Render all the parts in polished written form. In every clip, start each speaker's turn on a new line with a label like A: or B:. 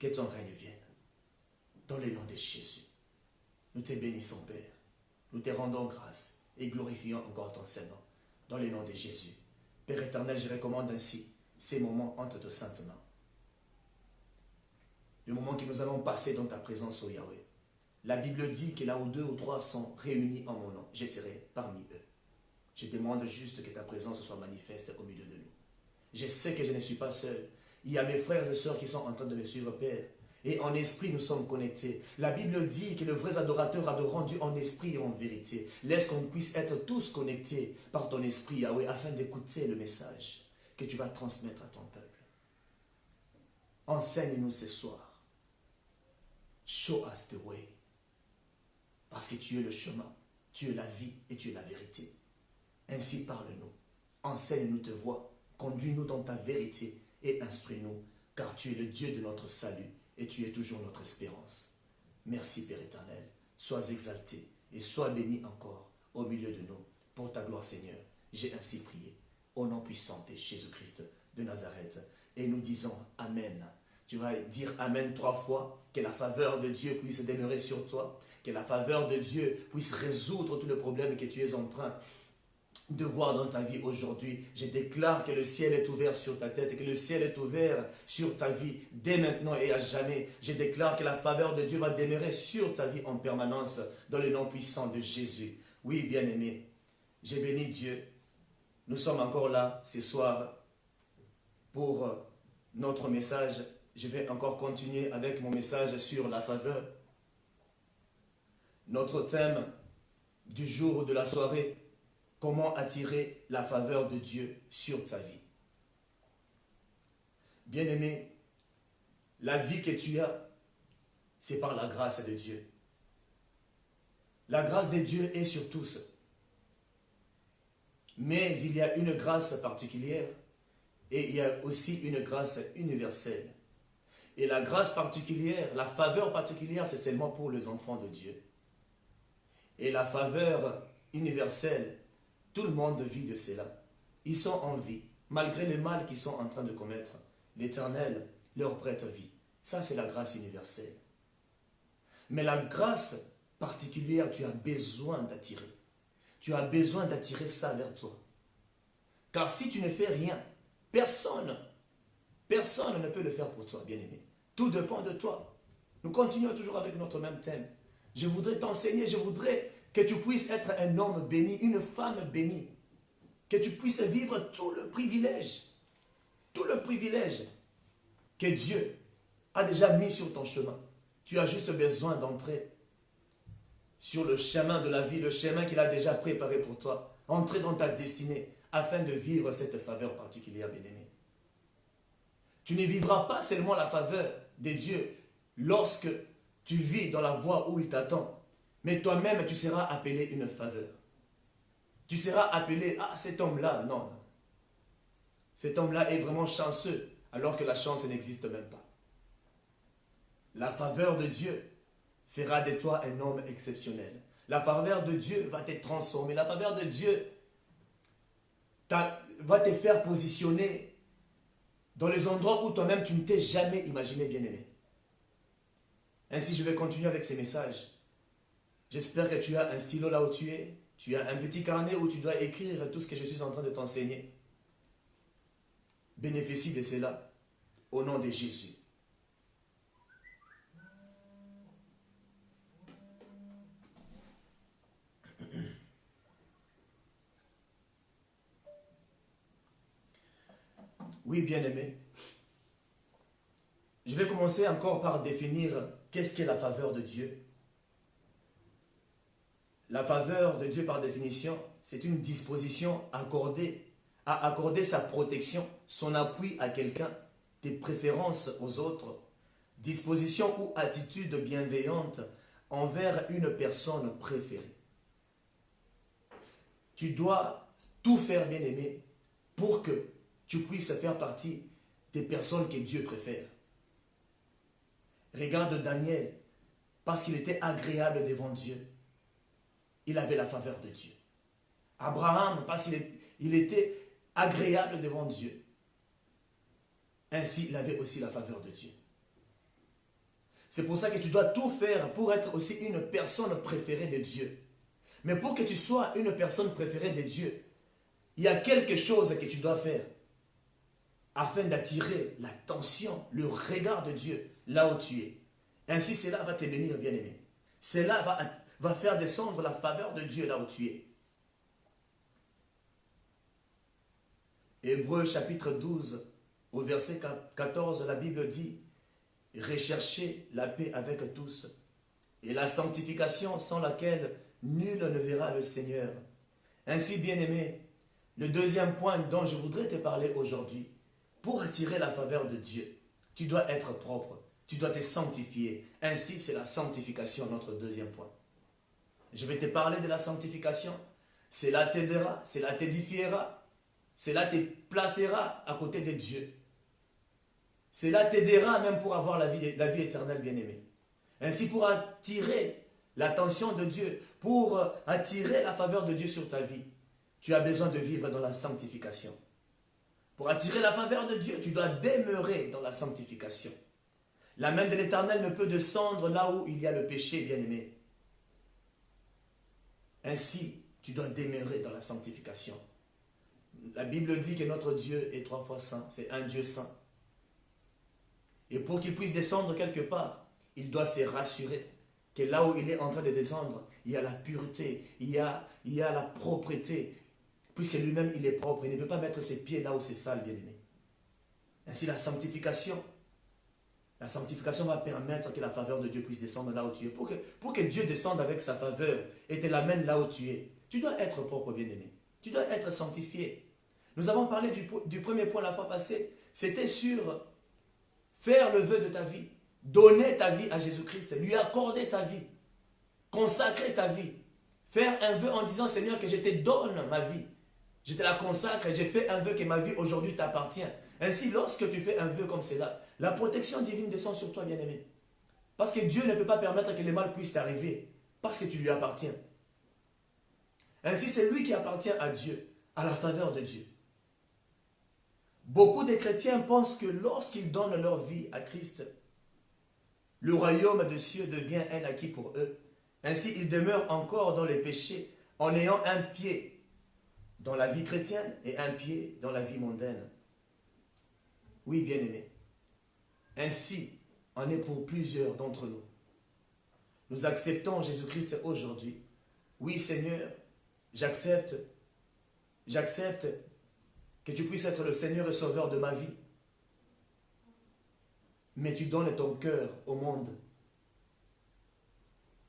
A: Que ton règne vienne. Dans le nom de Jésus. Nous te bénissons, Père. Nous te rendons grâce et glorifions encore ton Saint-Nom. Dans le nom de Jésus. Père éternel, je recommande ainsi ces moments entre tes saintes mains. Le moment que nous allons passer dans ta présence, ô Yahweh. La Bible dit que là où 2 ou 3 sont réunis en mon nom, je serai parmi eux. Je demande juste que ta présence soit manifeste au milieu de nous. Je sais que je ne suis pas seul. Il y a mes frères et sœurs qui sont en train de me suivre, Père. Et en esprit, nous sommes connectés. La Bible dit que les vrais adorateurs adoreront Dieu en esprit et en vérité. Laisse qu'on puisse être tous connectés par ton esprit, Yahweh, afin d'écouter le message que tu vas transmettre à ton peuple. Enseigne-nous ce soir. Show us the way. Parce que tu es le chemin, tu es la vie et tu es la vérité. Ainsi parle-nous. Enseigne-nous tes voies. Conduis-nous dans ta vérité et instruis-nous. Car tu es le Dieu de notre salut. Et tu es toujours notre espérance. Merci Père éternel. Sois exalté et sois béni encore au milieu de nous. Pour ta gloire Seigneur, j'ai ainsi prié. Au nom puissant de Jésus-Christ de Nazareth. Et nous disons Amen. Tu vas dire Amen 3 fois. Que la faveur de Dieu puisse demeurer sur toi. Que la faveur de Dieu puisse résoudre tous les problèmes que tu es en train de voir dans ta vie aujourd'hui. Je déclare que le ciel est ouvert sur ta tête et que le ciel est ouvert sur ta vie dès maintenant et à jamais. Je déclare que la faveur de Dieu va demeurer sur ta vie en permanence dans le nom puissant de Jésus. Oui, bien-aimé, j'ai béni Dieu. Nous sommes encore là ce soir pour notre message. Je vais encore continuer avec mon message sur la faveur. Notre thème du jour de la soirée: comment attirer la faveur de Dieu sur ta vie. Bien-aimé, la vie que tu as, c'est par la grâce de Dieu. La grâce de Dieu est sur tous. Mais il y a une grâce particulière et il y a aussi une grâce universelle. Et la grâce particulière, la faveur particulière, c'est seulement pour les enfants de Dieu. Et la faveur universelle, tout le monde vit de cela. Ils sont en vie, malgré le mal qu'ils sont en train de commettre. L'Éternel leur prête vie. Ça, c'est la grâce universelle. Mais la grâce particulière, tu as besoin d'attirer. Tu as besoin d'attirer ça vers toi. Car si tu ne fais rien, personne ne peut le faire pour toi, bien-aimé. Tout dépend de toi. Nous continuons toujours avec notre même thème. Je voudrais t'enseigner, je voudrais que tu puisses être un homme béni, une femme bénie. Que tu puisses vivre tout le privilège que Dieu a déjà mis sur ton chemin. Tu as juste besoin d'entrer sur le chemin de la vie, le chemin qu'il a déjà préparé pour toi. Entrer dans ta destinée afin de vivre cette faveur particulière, bien-aimé. Tu ne vivras pas seulement la faveur de Dieu lorsque tu vis dans la voie où il t'attend. Mais toi-même, tu seras appelé une faveur. Tu seras appelé, ah, cet homme-là, non. Cet homme-là est vraiment chanceux, alors que la chance n'existe même pas. La faveur de Dieu fera de toi un homme exceptionnel. La faveur de Dieu va te transformer. La faveur de Dieu va te faire positionner dans les endroits où toi-même tu ne t'es jamais imaginé, bien-aimé. Ainsi, je vais continuer avec ces messages. J'espère que tu as un stylo là où tu es. Tu as un petit carnet où tu dois écrire tout ce que je suis en train de t'enseigner. Bénéficie de cela au nom de Jésus. Oui, bien-aimé. Je vais commencer encore par définir qu'est-ce qu'est la faveur de Dieu. La faveur de Dieu, par définition, c'est une disposition accordée à accorder sa protection, son appui à quelqu'un, des préférences aux autres, disposition ou attitude bienveillante envers une personne préférée. Tu dois tout faire, bien-aimé, pour que tu puisses faire partie des personnes que Dieu préfère. Regarde Daniel, parce qu'il était agréable devant Dieu. Il avait la faveur de Dieu. Abraham, parce qu'il était agréable devant Dieu. Ainsi, il avait aussi la faveur de Dieu. C'est pour ça que tu dois tout faire pour être aussi une personne préférée de Dieu. Mais pour que tu sois une personne préférée de Dieu, il y a quelque chose que tu dois faire afin d'attirer l'attention, le regard de Dieu là où tu es. Ainsi, cela va te bénir, bien-aimé. Cela va faire descendre la faveur de Dieu là où tu es. Hébreux chapitre 12, au verset 14, la Bible dit « Recherchez la paix avec tous et la sanctification sans laquelle nul ne verra le Seigneur. » Ainsi, bien-aimé, le deuxième point dont je voudrais te parler aujourd'hui, pour attirer la faveur de Dieu, tu dois être propre, tu dois te sanctifier. Ainsi, c'est la sanctification, notre deuxième point. Je vais te parler de la sanctification. Cela t'aidera, cela t'édifiera, cela te placera à côté de Dieu. Cela t'aidera même pour avoir la vie éternelle, bien-aimé. Ainsi, pour attirer l'attention de Dieu, pour attirer la faveur de Dieu sur ta vie, tu as besoin de vivre dans la sanctification. Pour attirer la faveur de Dieu, tu dois demeurer dans la sanctification. La main de l'Éternel ne peut descendre là où il y a le péché, bien-aimé. Ainsi, tu dois demeurer dans la sanctification. La Bible dit que notre Dieu est 3 fois saint, c'est un Dieu saint. Et pour qu'il puisse descendre quelque part, il doit se rassurer que là où il est en train de descendre, il y a la pureté, il y a la propreté. Puisque lui-même, il est propre, il ne peut pas mettre ses pieds là où c'est sale, bien-aimé. Ainsi, la sanctification va permettre que la faveur de Dieu puisse descendre là où tu es. Pour que Dieu descende avec sa faveur et te l'amène là où tu es, tu dois être propre, bien-aimé. Tu dois être sanctifié. Nous avons parlé du premier point la fois passée. C'était sur faire le vœu de ta vie. Donner ta vie à Jésus-Christ. Lui accorder ta vie. Consacrer ta vie. Faire un vœu en disant, Seigneur, que je te donne ma vie. Je te la consacre et j'ai fait un vœu que ma vie aujourd'hui t'appartient. Ainsi, lorsque tu fais un vœu comme cela, la protection divine descend sur toi, bien-aimé. Parce que Dieu ne peut pas permettre que le mal puisse t'arriver. Parce que tu lui appartiens. Ainsi, c'est lui qui appartient à Dieu, à la faveur de Dieu. Beaucoup de chrétiens pensent que lorsqu'ils donnent leur vie à Christ, le royaume des cieux devient un acquis pour eux. Ainsi, ils demeurent encore dans les péchés en ayant un pied dans la vie chrétienne et un pied dans la vie mondaine. Oui, bien-aimés. Ainsi en est pour plusieurs d'entre nous. Nous acceptons Jésus-Christ aujourd'hui. Oui, Seigneur, j'accepte que tu puisses être le Seigneur et Sauveur de ma vie. Mais tu donnes ton cœur au monde.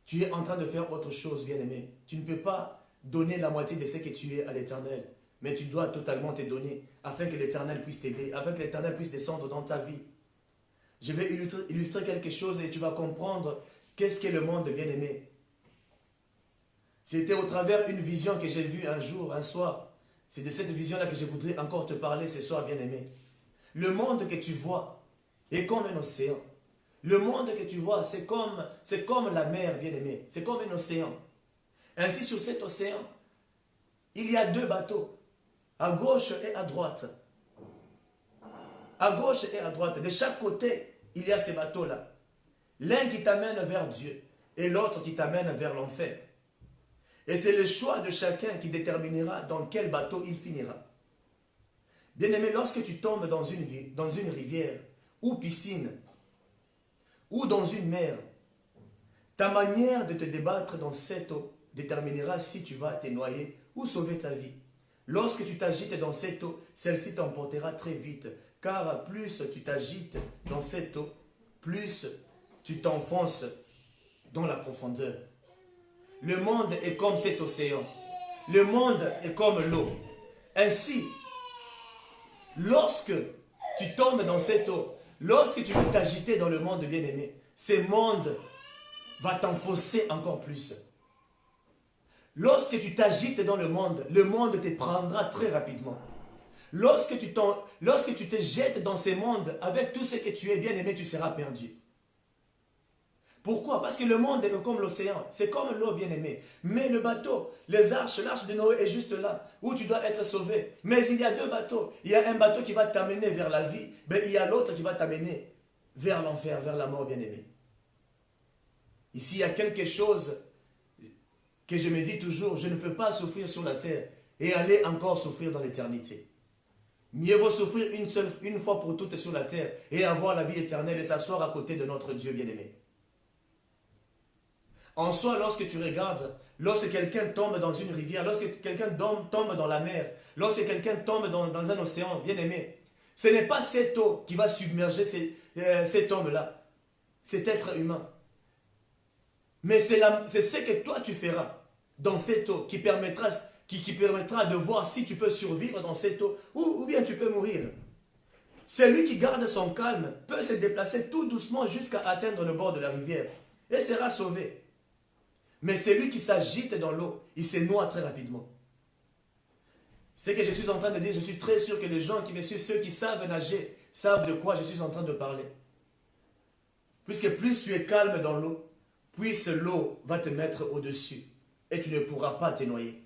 A: Tu es en train de faire autre chose, bien-aimé. Tu ne peux pas donner la moitié de ce que tu es à l'Éternel. Mais tu dois totalement te donner afin que l'Éternel puisse t'aider, afin que l'Éternel puisse descendre dans ta vie. Je vais illustrer quelque chose et tu vas comprendre qu'est-ce qu'est le monde, bien-aimé. C'était au travers d'une vision que j'ai vue un jour, un soir. C'est de cette vision-là que je voudrais encore te parler ce soir, bien-aimé. Le monde que tu vois est comme un océan. Le monde que tu vois, c'est comme la mer, bien-aimé. C'est comme un océan. Ainsi, sur cet océan, il y a deux bateaux, à gauche et à droite. À gauche et à droite, de chaque côté, il y a ces bateaux-là. L'un qui t'amène vers Dieu et l'autre qui t'amène vers l'enfer. Et c'est le choix de chacun qui déterminera dans quel bateau il finira. Bien-aimé, lorsque tu tombes dans une rivière ou piscine ou dans une mer, ta manière de te débattre dans cette eau déterminera si tu vas te noyer ou sauver ta vie. Lorsque tu t'agites dans cette eau, celle-ci t'emportera très vite, car plus tu t'agites dans cette eau, plus tu t'enfonces dans la profondeur. Le monde est comme cet océan. Le monde est comme l'eau. Ainsi, lorsque tu tombes dans cette eau, lorsque tu veux t'agiter dans le monde bien-aimé, ce monde va t'enfoncer encore plus. Lorsque tu t'agites dans le monde te prendra très rapidement. Lorsque tu te jettes dans ce monde avec tout ce que tu es bien-aimé, tu seras perdu. Pourquoi? Parce que le monde est comme l'océan, c'est comme l'eau bien-aimée. Mais le bateau, l'arche de Noé est juste là, où tu dois être sauvé. Mais il y a deux bateaux. Il y a un bateau qui va t'amener vers la vie, mais il y a l'autre qui va t'amener vers l'enfer, vers la mort bien-aimée. Ici, il y a quelque chose que je me dis toujours, je ne peux pas souffrir sur la terre et aller encore souffrir dans l'éternité. Mieux vaut souffrir une fois pour toutes sur la terre et avoir la vie éternelle et s'asseoir à côté de notre Dieu bien-aimé. En soi, lorsque tu regardes, lorsque quelqu'un tombe dans une rivière, lorsque quelqu'un tombe dans la mer, lorsque quelqu'un tombe dans un océan, bien-aimé, ce n'est pas cette eau qui va submerger cet homme-là, cet être humain. Mais c'est ce que toi tu feras dans cette eau qui permettra de voir si tu peux survivre dans cette eau ou bien tu peux mourir. Celui qui garde son calme peut se déplacer tout doucement jusqu'à atteindre le bord de la rivière et sera sauvé. Mais celui qui s'agite dans l'eau, il se noie très rapidement. Ce que je suis en train de dire, je suis très sûr que les gens qui me suivent, ceux qui savent nager, savent de quoi je suis en train de parler. Puisque plus tu es calme dans l'eau, plus l'eau va te mettre au-dessus et tu ne pourras pas te noyer.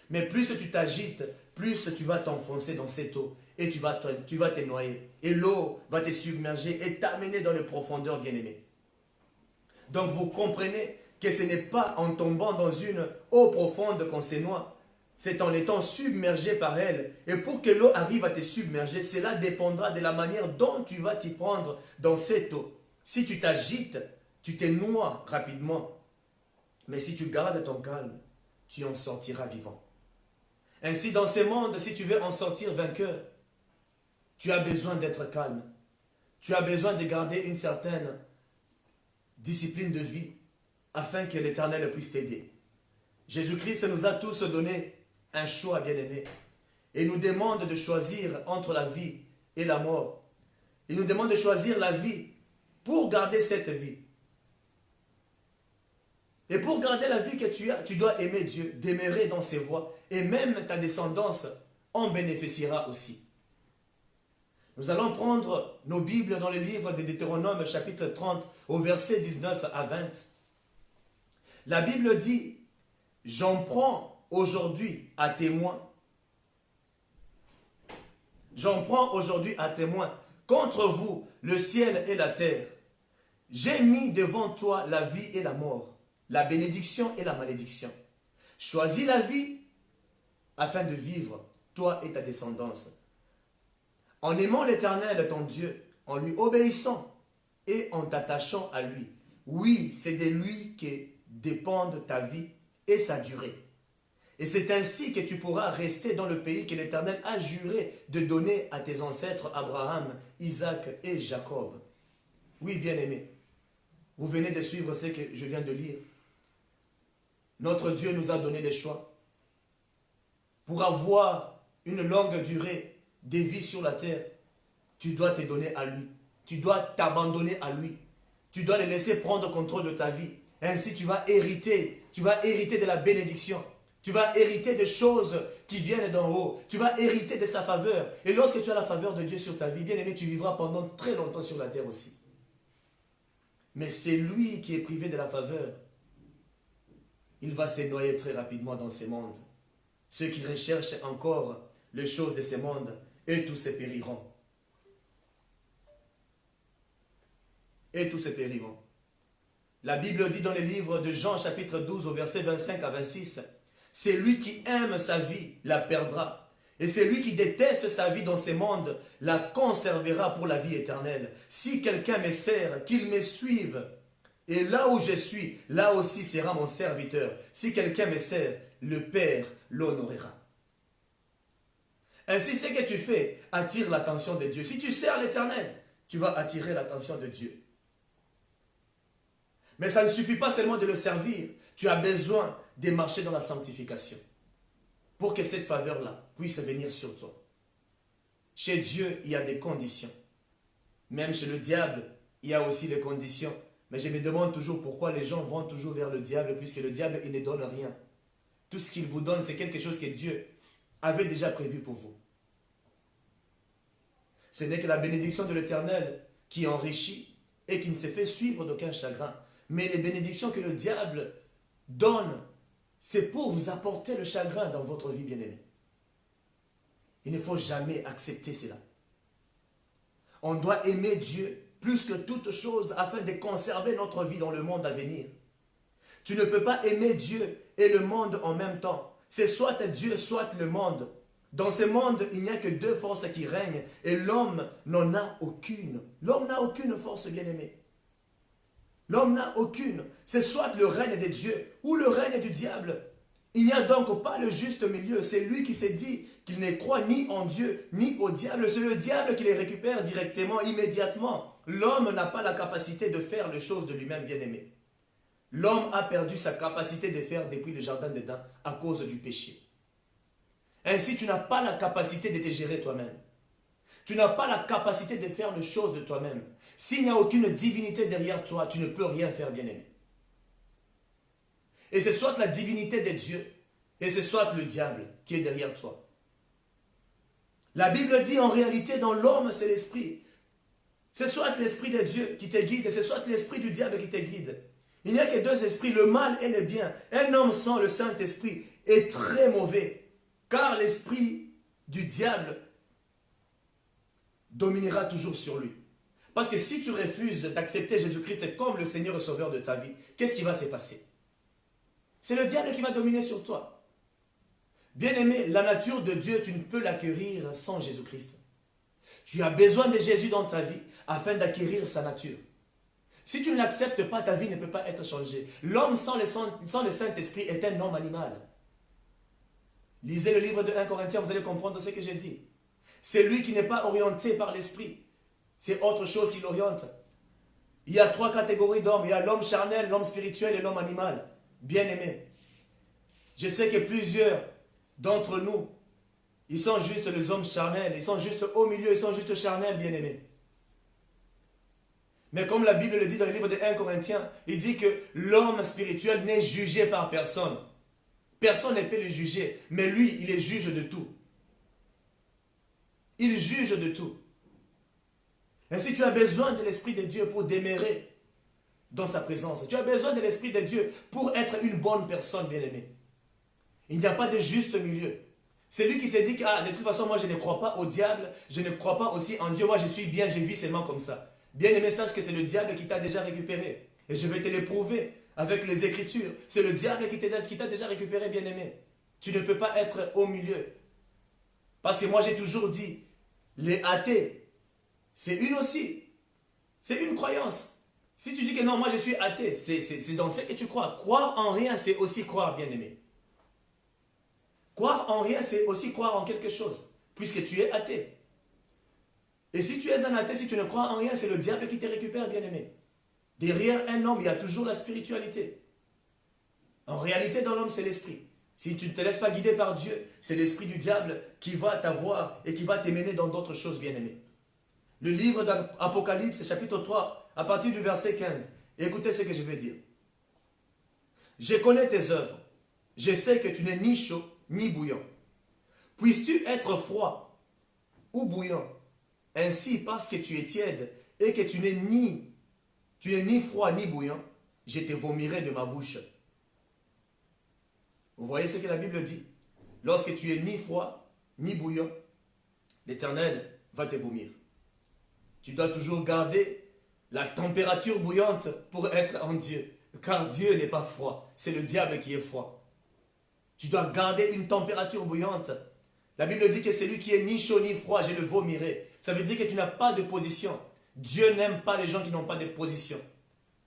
A: Mais plus tu t'agites, plus tu vas t'enfoncer dans cette eau et tu vas te noyer. Et l'eau va te submerger et t'amener dans les profondeurs, bien-aimés. Donc vous comprenez que ce n'est pas en tombant dans une eau profonde qu'on se noie. C'est en étant submergé par elle. Et pour que l'eau arrive à te submerger, cela dépendra de la manière dont tu vas t'y prendre dans cette eau. Si tu t'agites, tu te noies rapidement. Mais si tu gardes ton calme, tu en sortiras vivant. Ainsi, dans ce monde, si tu veux en sortir vainqueur, tu as besoin d'être calme. Tu as besoin de garder une certaine discipline de vie afin que l'Éternel puisse t'aider. Jésus-Christ nous a tous donné un choix, bien-aimé. Et nous demande de choisir entre la vie et la mort. Il nous demande de choisir la vie pour garder cette vie. Et pour garder la vie que tu as, tu dois aimer Dieu, demeurer dans ses voies. Et même ta descendance en bénéficiera aussi. Nous allons prendre nos Bibles dans le livre de Deutéronome, chapitre 30, au verset 19 à 20. La Bible dit, « J'en prends aujourd'hui à témoin. J'en prends aujourd'hui à témoin contre vous, le ciel et la terre. J'ai mis devant toi la vie et la mort, la bénédiction et la malédiction. Choisis la vie afin de vivre, toi et ta descendance. En aimant l'Éternel, ton Dieu, en lui obéissant et en t'attachant à lui. Oui, c'est de lui que dépendent ta vie et sa durée. Et c'est ainsi que tu pourras rester dans le pays que l'Éternel a juré de donner à tes ancêtres Abraham, Isaac et Jacob. » Oui, bien-aimés, vous venez de suivre ce que je viens de lire. Notre Dieu nous a donné des choix. Pour avoir une longue durée de vie sur la terre, tu dois te donner à lui. Tu dois t'abandonner à lui. Tu dois le laisser prendre contrôle de ta vie. Ainsi, tu vas hériter de la bénédiction. Tu vas hériter de choses qui viennent d'en haut. Tu vas hériter de sa faveur. Et lorsque tu as la faveur de Dieu sur ta vie, bien aimé, tu vivras pendant très longtemps sur la terre aussi. Mais c'est lui qui est privé de la faveur. Il va se noyer très rapidement dans ces mondes. Ceux qui recherchent encore les choses de ces mondes, et tous se périront. Et tous se périront. La Bible dit dans le livre de Jean, chapitre 12, au verset 25 à 26, « C'est lui qui aime sa vie, la perdra. Et c'est lui qui déteste sa vie dans ces mondes, la conservera pour la vie éternelle. Si quelqu'un me sert, qu'il me suive. Et là où je suis, là aussi sera mon serviteur. Si quelqu'un me sert, le Père l'honorera. » Ainsi, ce que tu fais attire l'attention de Dieu. Si tu sers l'Éternel, tu vas attirer l'attention de Dieu. Mais ça ne suffit pas seulement de le servir. Tu as besoin de marcher dans la sanctification pour que cette faveur-là puisse venir sur toi. Chez Dieu, il y a des conditions. Même chez le diable, il y a aussi des conditions. Mais je me demande toujours pourquoi les gens vont toujours vers le diable, puisque le diable, il ne donne rien. Tout ce qu'il vous donne, c'est quelque chose que Dieu avait déjà prévu pour vous. Ce n'est que la bénédiction de l'Éternel qui enrichit et qui ne se fait suivre d'aucun chagrin. Mais les bénédictions que le diable donne, c'est pour vous apporter le chagrin dans votre vie, bien-aimée. Il ne faut jamais accepter cela. On doit aimer Dieu plus que toute chose afin de conserver notre vie dans le monde à venir. Tu ne peux pas aimer Dieu et le monde en même temps. C'est soit Dieu, soit le monde. Dans ce monde, il n'y a que deux forces qui règnent et l'homme n'en a aucune. L'homme n'a aucune force, bien-aimé. L'homme n'a aucune. C'est soit le règne de Dieu ou le règne du diable. Il n'y a donc pas le juste milieu. C'est lui qui s'est dit qu'il ne croit ni en Dieu ni au diable. C'est le diable qui les récupère directement, immédiatement. L'homme n'a pas la capacité de faire les choses de lui-même, bien-aimé. L'homme a perdu sa capacité de faire depuis le jardin d'Éden à cause du péché. Ainsi, tu n'as pas la capacité de te gérer toi-même. Tu n'as pas la capacité de faire les choses de toi-même. S'il n'y a aucune divinité derrière toi, tu ne peux rien faire, bien-aimé. Et c'est soit la divinité de Dieu, et c'est soit le diable qui est derrière toi. La Bible dit en réalité, dans l'homme, c'est l'esprit. C'est soit l'esprit de Dieu qui te guide, et c'est soit l'esprit du diable qui te guide. Il n'y a que deux esprits, le mal et le bien. Un homme sans le Saint-Esprit est très mauvais, car l'esprit du diable dominera toujours sur lui. Parce que si tu refuses d'accepter Jésus-Christ comme le Seigneur et Sauveur de ta vie, qu'est-ce qui va se passer? C'est le diable qui va dominer sur toi. Bien-aimé, la nature de Dieu, tu ne peux l'acquérir sans Jésus-Christ. Tu as besoin de Jésus dans ta vie afin d'acquérir sa nature. Si tu ne l'acceptes pas, ta vie ne peut pas être changée. L'homme sans le Saint-Esprit est un homme animal. Lisez le livre de 1 Corinthiens, vous allez comprendre ce que j'ai dit. C'est lui qui n'est pas orienté par l'esprit. C'est autre chose qui l'oriente. Il y a trois catégories d'hommes. Il y a l'homme charnel, l'homme spirituel et l'homme animal. Bien-aimé. Je sais que plusieurs d'entre nous, ils sont juste les hommes charnels. Ils sont juste au milieu, ils sont juste charnels, bien-aimés. Mais comme la Bible le dit dans le livre de 1 Corinthiens, il dit que l'homme spirituel n'est jugé par personne. Personne ne peut le juger, mais lui, il est juge de tout. Il juge de tout. Ainsi, tu as besoin de l'Esprit de Dieu pour demeurer dans sa présence. Tu as besoin de l'Esprit de Dieu pour être une bonne personne, bien-aimée. Il n'y a pas de juste milieu. C'est lui qui s'est dit que de toute façon, moi, je ne crois pas au diable, je ne crois pas aussi en Dieu, moi, je suis bien, je vis seulement comme ça. Bien-aimé, sache que c'est le diable qui t'a déjà récupéré. Et je vais te l'éprouver avec les Écritures. C'est le diable qui t'a déjà récupéré, bien-aimé. Tu ne peux pas être au milieu. Parce que moi, j'ai toujours dit, les athées, c'est une aussi. C'est une croyance. Si tu dis que non, moi je suis athée, c'est dans ce que tu crois. Croire en rien, c'est aussi croire, bien-aimé. Croire en rien, c'est aussi croire en quelque chose, puisque tu es athée. Et si tu es un athée, si tu ne crois en rien, c'est le diable qui te récupère, bien-aimé. Derrière un homme, il y a toujours la spiritualité. En réalité, dans l'homme, c'est l'esprit. Si tu ne te laisses pas guider par Dieu, c'est l'esprit du diable qui va t'avoir et qui va te mener dans d'autres choses, bien-aimé. Le livre d'Apocalypse, chapitre 3, à partir du verset 15. Écoutez ce que je vais dire. Je connais tes œuvres. Je sais que tu n'es ni chaud ni bouillant. Puisses-tu être froid ou bouillant? Ainsi, parce que tu es tiède et que tu n'es ni froid ni bouillant, je te vomirai de ma bouche. Vous voyez ce que la Bible dit? Lorsque tu es ni froid ni bouillant, l'Éternel va te vomir. Tu dois toujours garder la température bouillante pour être en Dieu. Car Dieu n'est pas froid. C'est le diable qui est froid. Tu dois garder une température bouillante. La Bible dit que celui qui est ni chaud ni froid, je le vomirai. Ça veut dire que tu n'as pas de position. Dieu n'aime pas les gens qui n'ont pas de position.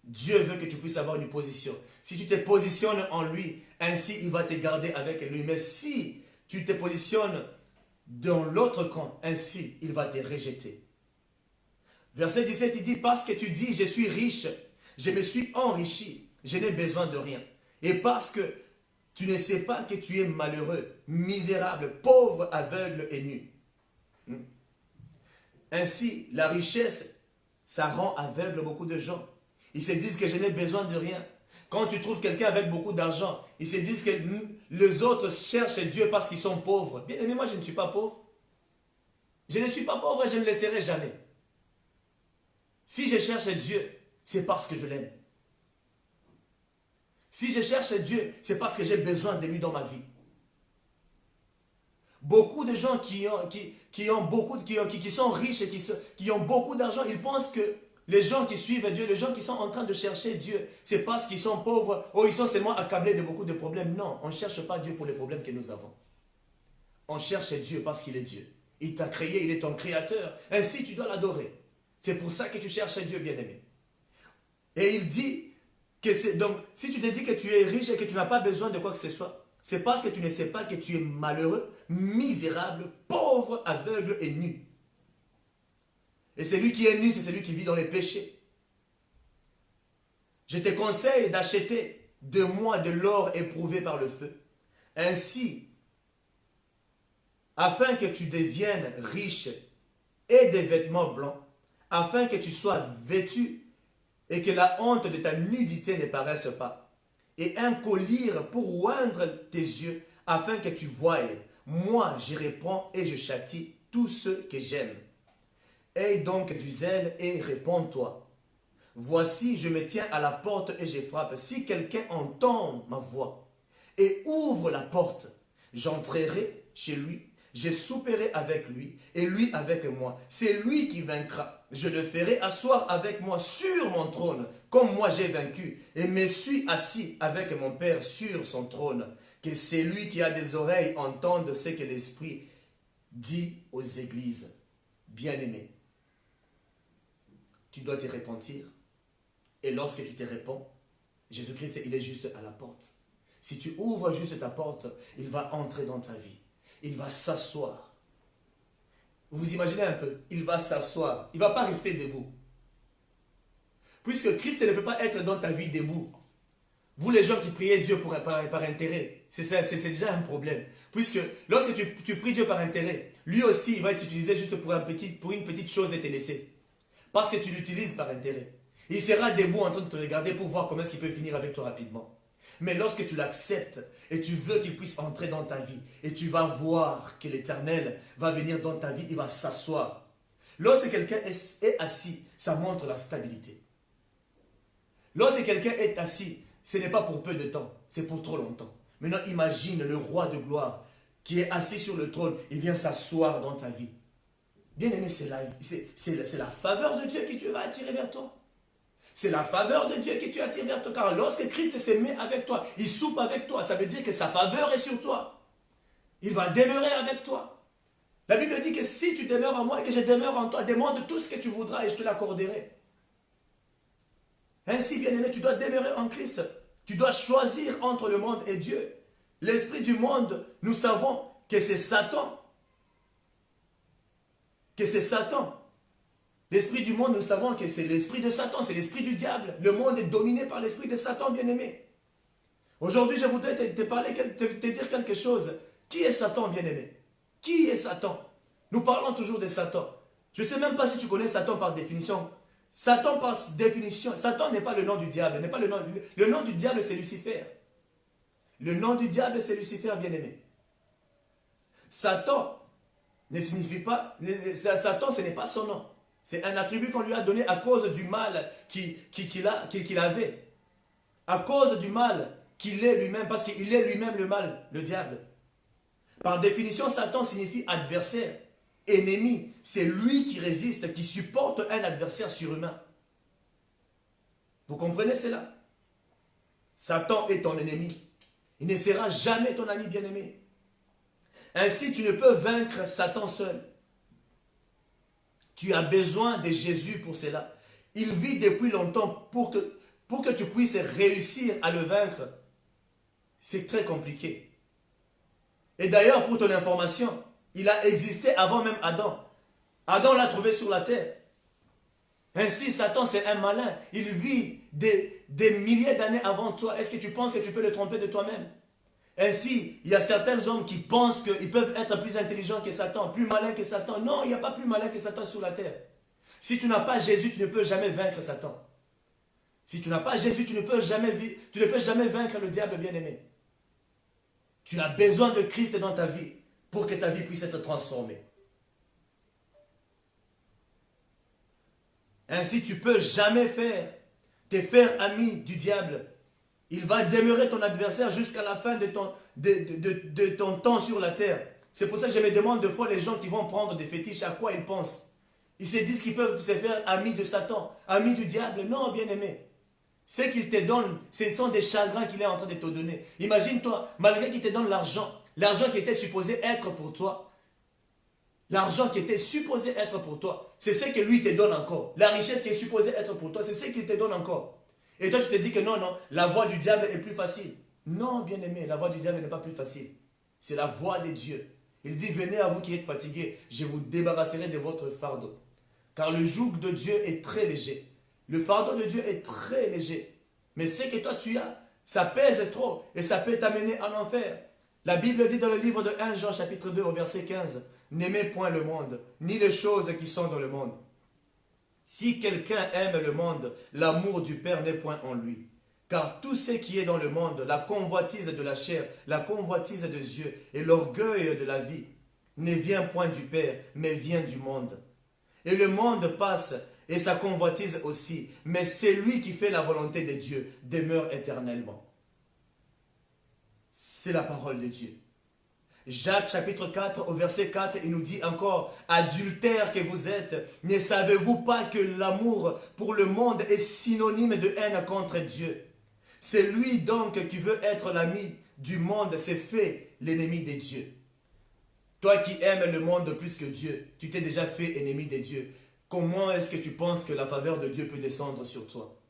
A: Dieu veut que tu puisses avoir une position. Si tu te positionnes en lui, ainsi il va te garder avec lui. Mais si tu te positionnes dans l'autre camp, ainsi il va te rejeter. Verset 17, il dit, parce que tu dis, je suis riche, je me suis enrichi, je n'ai besoin de rien. Et parce que tu ne sais pas que tu es malheureux, misérable, pauvre, aveugle et nu. Ainsi, la richesse, ça rend aveugle beaucoup de gens. Ils se disent que je n'ai besoin de rien. Quand tu trouves quelqu'un avec beaucoup d'argent, ils se disent que les autres cherchent Dieu parce qu'ils sont pauvres. Bien aimé, moi je ne suis pas pauvre. Je ne suis pas pauvre et je ne le serai jamais. Si je cherche Dieu, c'est parce que je l'aime. Si je cherche Dieu, c'est parce que j'ai besoin de lui dans ma vie. Beaucoup de gens qui sont riches et qui ont beaucoup d'argent, ils pensent que Les gens qui suivent Dieu, les gens qui sont en train de chercher Dieu, c'est parce qu'ils sont pauvres ou ils sont seulement accablés de beaucoup de problèmes. Non, on ne cherche pas Dieu pour les problèmes que nous avons. On cherche Dieu parce qu'il est Dieu. Il t'a créé, il est ton créateur. Ainsi, tu dois l'adorer. C'est pour ça que tu cherches Dieu, bien-aimé. Et il dit que c'est... Donc, si tu te dis que tu es riche et que tu n'as pas besoin de quoi que ce soit, c'est parce que tu ne sais pas que tu es malheureux, misérable, pauvre, aveugle et nu. Et celui qui est nu, c'est celui qui vit dans les péchés. Je te conseille d'acheter de moi de l'or éprouvé par le feu. Ainsi, afin que tu deviennes riche et des vêtements blancs, afin que tu sois vêtu et que la honte de ta nudité ne paraisse pas, et un collier pour oindre tes yeux, afin que tu voies. Moi, je réponds et je châtie tous ceux que j'aime. Aie donc du zèle et réponds-toi. Voici, je me tiens à la porte et je frappe. Si quelqu'un entend ma voix et ouvre la porte, j'entrerai chez lui, je souperai avec lui et lui avec moi. C'est lui qui vaincra. Je le ferai asseoir avec moi sur mon trône, comme moi j'ai vaincu, et me suis assis avec mon Père sur son trône. Que celui qui a des oreilles entende ce que l'Esprit dit aux églises. Bien-aimés, tu dois te repentir. Et lorsque tu te réponds, Jésus-Christ, il est juste à la porte. Si tu ouvres juste ta porte, il va entrer dans ta vie. Il va s'asseoir. Vous imaginez un peu, il va s'asseoir. Il ne va pas rester debout. Puisque Christ ne peut pas être dans ta vie debout. Vous les gens qui priez Dieu par intérêt, c'est déjà un problème. Puisque lorsque tu pries Dieu par intérêt, lui aussi il va t'utiliser juste pour une petite chose et te laisser. Parce que tu l'utilises par intérêt. Il sera debout en train de te regarder pour voir comment est-ce qu'il peut finir avec toi rapidement. Mais lorsque tu l'acceptes et tu veux qu'il puisse entrer dans ta vie et tu vas voir que l'Éternel va venir dans ta vie, il va s'asseoir. Lorsque quelqu'un est assis, ça montre la stabilité. Lorsque quelqu'un est assis, ce n'est pas pour peu de temps, c'est pour trop longtemps. Maintenant, imagine le roi de gloire qui est assis sur le trône, il vient s'asseoir dans ta vie. Bien aimé, c'est la faveur de Dieu qui tu vas attirer vers toi. C'est la faveur de Dieu qui tu attires vers toi. Car lorsque Christ se met avec toi, il soupe avec toi, ça veut dire que sa faveur est sur toi. Il va demeurer avec toi. La Bible dit que si tu demeures en moi et que je demeure en toi, demande tout ce que tu voudras et je te l'accorderai. Ainsi, bien-aimé, tu dois demeurer en Christ. Tu dois choisir entre le monde et Dieu. L'esprit du monde, nous savons que c'est Satan. Que c'est Satan. L'esprit du monde, nous savons que c'est l'esprit de Satan, c'est l'esprit du diable. Le monde est dominé par l'esprit de Satan, bien-aimé. Aujourd'hui, je voudrais te parler, te dire quelque chose. Qui est Satan, bien-aimé? Qui est Satan? Nous parlons toujours de Satan. Je ne sais même pas si tu connais Satan par définition. Satan par définition, Satan n'est pas le nom du diable. Le nom du diable, c'est Lucifer. Le nom du diable, c'est Lucifer, bien-aimé. Satan ne signifie pas... Satan, ce n'est pas son nom. C'est un attribut qu'on lui a donné à cause du mal qu'il avait. À cause du mal qu'il est lui-même, parce qu'il est lui-même le mal, le diable. Par définition, Satan signifie adversaire, ennemi. C'est lui qui résiste, qui supporte un adversaire surhumain. Vous comprenez cela? Satan est ton ennemi. Il ne sera jamais ton ami bien-aimé. Ainsi, tu ne peux vaincre Satan seul. Tu as besoin de Jésus pour cela. Il vit depuis longtemps pour que tu puisses réussir à le vaincre. C'est très compliqué. Et d'ailleurs, pour ton information, il a existé avant même Adam. Adam l'a trouvé sur la terre. Ainsi, Satan, c'est un malin. Il vit des milliers d'années avant toi. Est-ce que tu penses que tu peux le tromper de toi-même? Ainsi, il y a certains hommes qui pensent qu'ils peuvent être plus intelligents que Satan, plus malins que Satan. Non, il n'y a pas plus malin que Satan sur la terre. Si tu n'as pas Jésus, tu ne peux jamais vaincre Satan. Si tu n'as pas Jésus, tu ne peux jamais vaincre le diable bien-aimé. Tu as besoin de Christ dans ta vie pour que ta vie puisse être transformée. Ainsi, tu ne peux jamais te faire ami du diable. Il va demeurer ton adversaire jusqu'à la fin de ton temps sur la terre. C'est pour ça que je me demande des fois les gens qui vont prendre des fétiches, à quoi ils pensent. Ils se disent qu'ils peuvent se faire amis de Satan, amis du diable. Non, bien-aimé. Ce qu'il te donne, ce sont des chagrins qu'il est en train de te donner. Imagine-toi, malgré qu'il te donne l'argent qui était supposé être pour toi, l'argent qui était supposé être pour toi, c'est ce que lui te donne encore. La richesse qui est supposée être pour toi, c'est ce qu'il te donne encore. Et toi, tu te dis que non, la voie du diable est plus facile. Non, bien-aimé, la voie du diable n'est pas plus facile. C'est la voie de Dieu. Il dit, venez à vous qui êtes fatigués, je vous débarrasserai de votre fardeau. Car le joug de Dieu est très léger. Le fardeau de Dieu est très léger. Mais ce que toi tu as, ça pèse trop et ça peut t'amener en enfer. La Bible dit dans le livre de 1 Jean chapitre 2 au verset 15, n'aimez point le monde, ni les choses qui sont dans le monde. Si quelqu'un aime le monde, l'amour du Père n'est point en lui. Car tout ce qui est dans le monde, la convoitise de la chair, la convoitise des yeux et l'orgueil de la vie, ne vient point du Père, mais vient du monde. Et le monde passe, et sa convoitise aussi, mais celui qui fait la volonté de Dieu demeure éternellement. C'est la parole de Dieu. Jacques chapitre 4 au verset 4, il nous dit encore, adultères que vous êtes, ne savez-vous pas que l'amour pour le monde est synonyme de haine contre Dieu? C'est lui donc qui veut être l'ami du monde, c'est fait l'ennemi de Dieu. Toi qui aimes le monde plus que Dieu, tu t'es déjà fait ennemi de Dieu. Comment est-ce que tu penses que la faveur de Dieu peut descendre sur toi?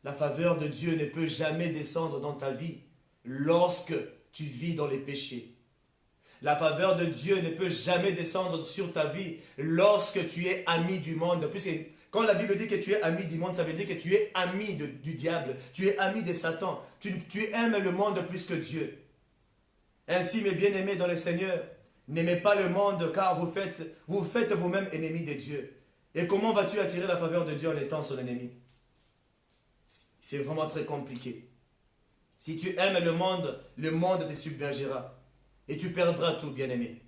A: La faveur de Dieu ne peut jamais descendre dans ta vie lorsque tu vis dans les péchés. La faveur de Dieu ne peut jamais descendre sur ta vie lorsque tu es ami du monde. Puisque quand la Bible dit que tu es ami du monde, ça veut dire que tu es ami du diable. Tu es ami de Satan. Tu aimes le monde plus que Dieu. Ainsi, mes bien-aimés dans le Seigneur, n'aimez pas le monde car vous faites vous-même ennemis de Dieu. Et comment vas-tu attirer la faveur de Dieu en étant son ennemi? C'est vraiment très compliqué. Si tu aimes le monde te submergera. Et tu perdras tout, bien-aimé.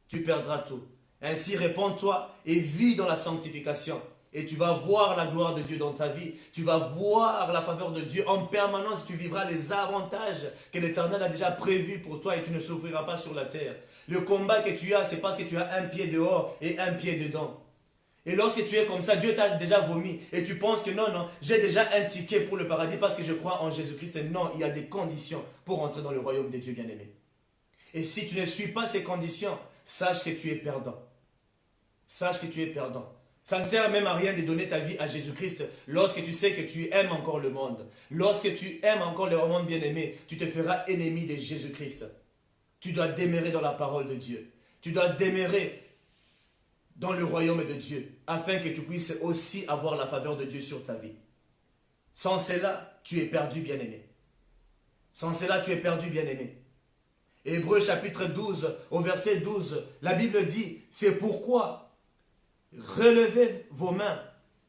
A: Tu perdras tout. Ainsi, répands-toi et vis dans la sanctification. Et tu vas voir la gloire de Dieu dans ta vie. Tu vas voir la faveur de Dieu en permanence. Tu vivras les avantages que l'Éternel a déjà prévus pour toi et tu ne souffriras pas sur la terre. Le combat que tu as, c'est parce que tu as un pied dehors et un pied dedans. Et lorsque tu es comme ça, Dieu t'a déjà vomi. Et tu penses que non, j'ai déjà un ticket pour le paradis parce que je crois en Jésus-Christ. Non, il y a des conditions pour entrer dans le royaume de Dieu, bien-aimé. Et si tu ne suis pas ces conditions, sache que tu es perdant. Sache que tu es perdant. Ça ne sert même à rien de donner ta vie à Jésus-Christ lorsque tu sais que tu aimes encore le monde. Lorsque tu aimes encore le monde, bien-aimé, tu te feras ennemi de Jésus-Christ. Tu dois demeurer dans la parole de Dieu. Tu dois demeurer dans le royaume de Dieu, afin que tu puisses aussi avoir la faveur de Dieu sur ta vie. Sans cela, tu es perdu, bien-aimé. Sans cela, tu es perdu, bien-aimé. Hébreux chapitre 12, au verset 12, la Bible dit, c'est pourquoi relevez vos mains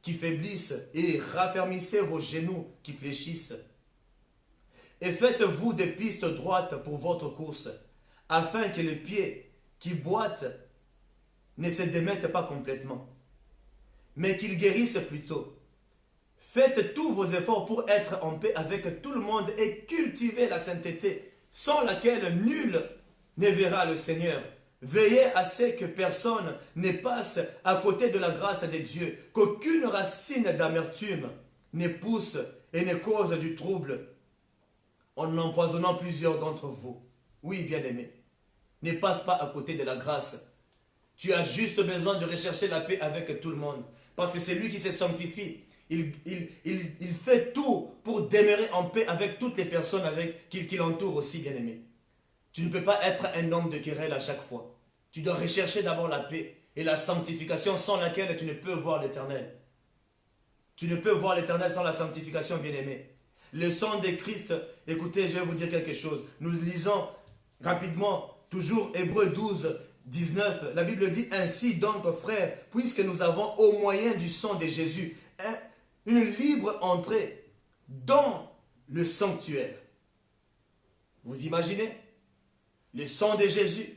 A: qui faiblissent et raffermissez vos genoux qui fléchissent. Et faites-vous des pistes droites pour votre course, afin que les pieds qui boitent ne se démettent pas complètement, mais qu'ils guérissent plutôt. Faites tous vos efforts pour être en paix avec tout le monde et cultivez la sainteté, sans laquelle nul ne verra le Seigneur. Veillez à ce que personne ne passe à côté de la grâce de Dieu, qu'aucune racine d'amertume ne pousse et ne cause du trouble en empoisonnant plusieurs d'entre vous. Oui, bien-aimés, ne passe pas à côté de la grâce. Tu as juste besoin de rechercher la paix avec tout le monde. Parce que c'est lui qui se sanctifie. Il fait tout pour demeurer en paix avec toutes les personnes qui l'entourent aussi, bien-aimé. Tu ne peux pas être un homme de querelle à chaque fois. Tu dois rechercher d'abord la paix et la sanctification sans laquelle tu ne peux voir l'Éternel. Tu ne peux voir l'Éternel sans la sanctification, bien-aimé. Le sang de Christ, écoutez, je vais vous dire quelque chose. Nous lisons rapidement, toujours Hébreux 12, 19, la Bible dit ainsi donc frères, puisque nous avons au moyen du sang de Jésus une libre entrée dans le sanctuaire. Vous imaginez? Le sang de Jésus,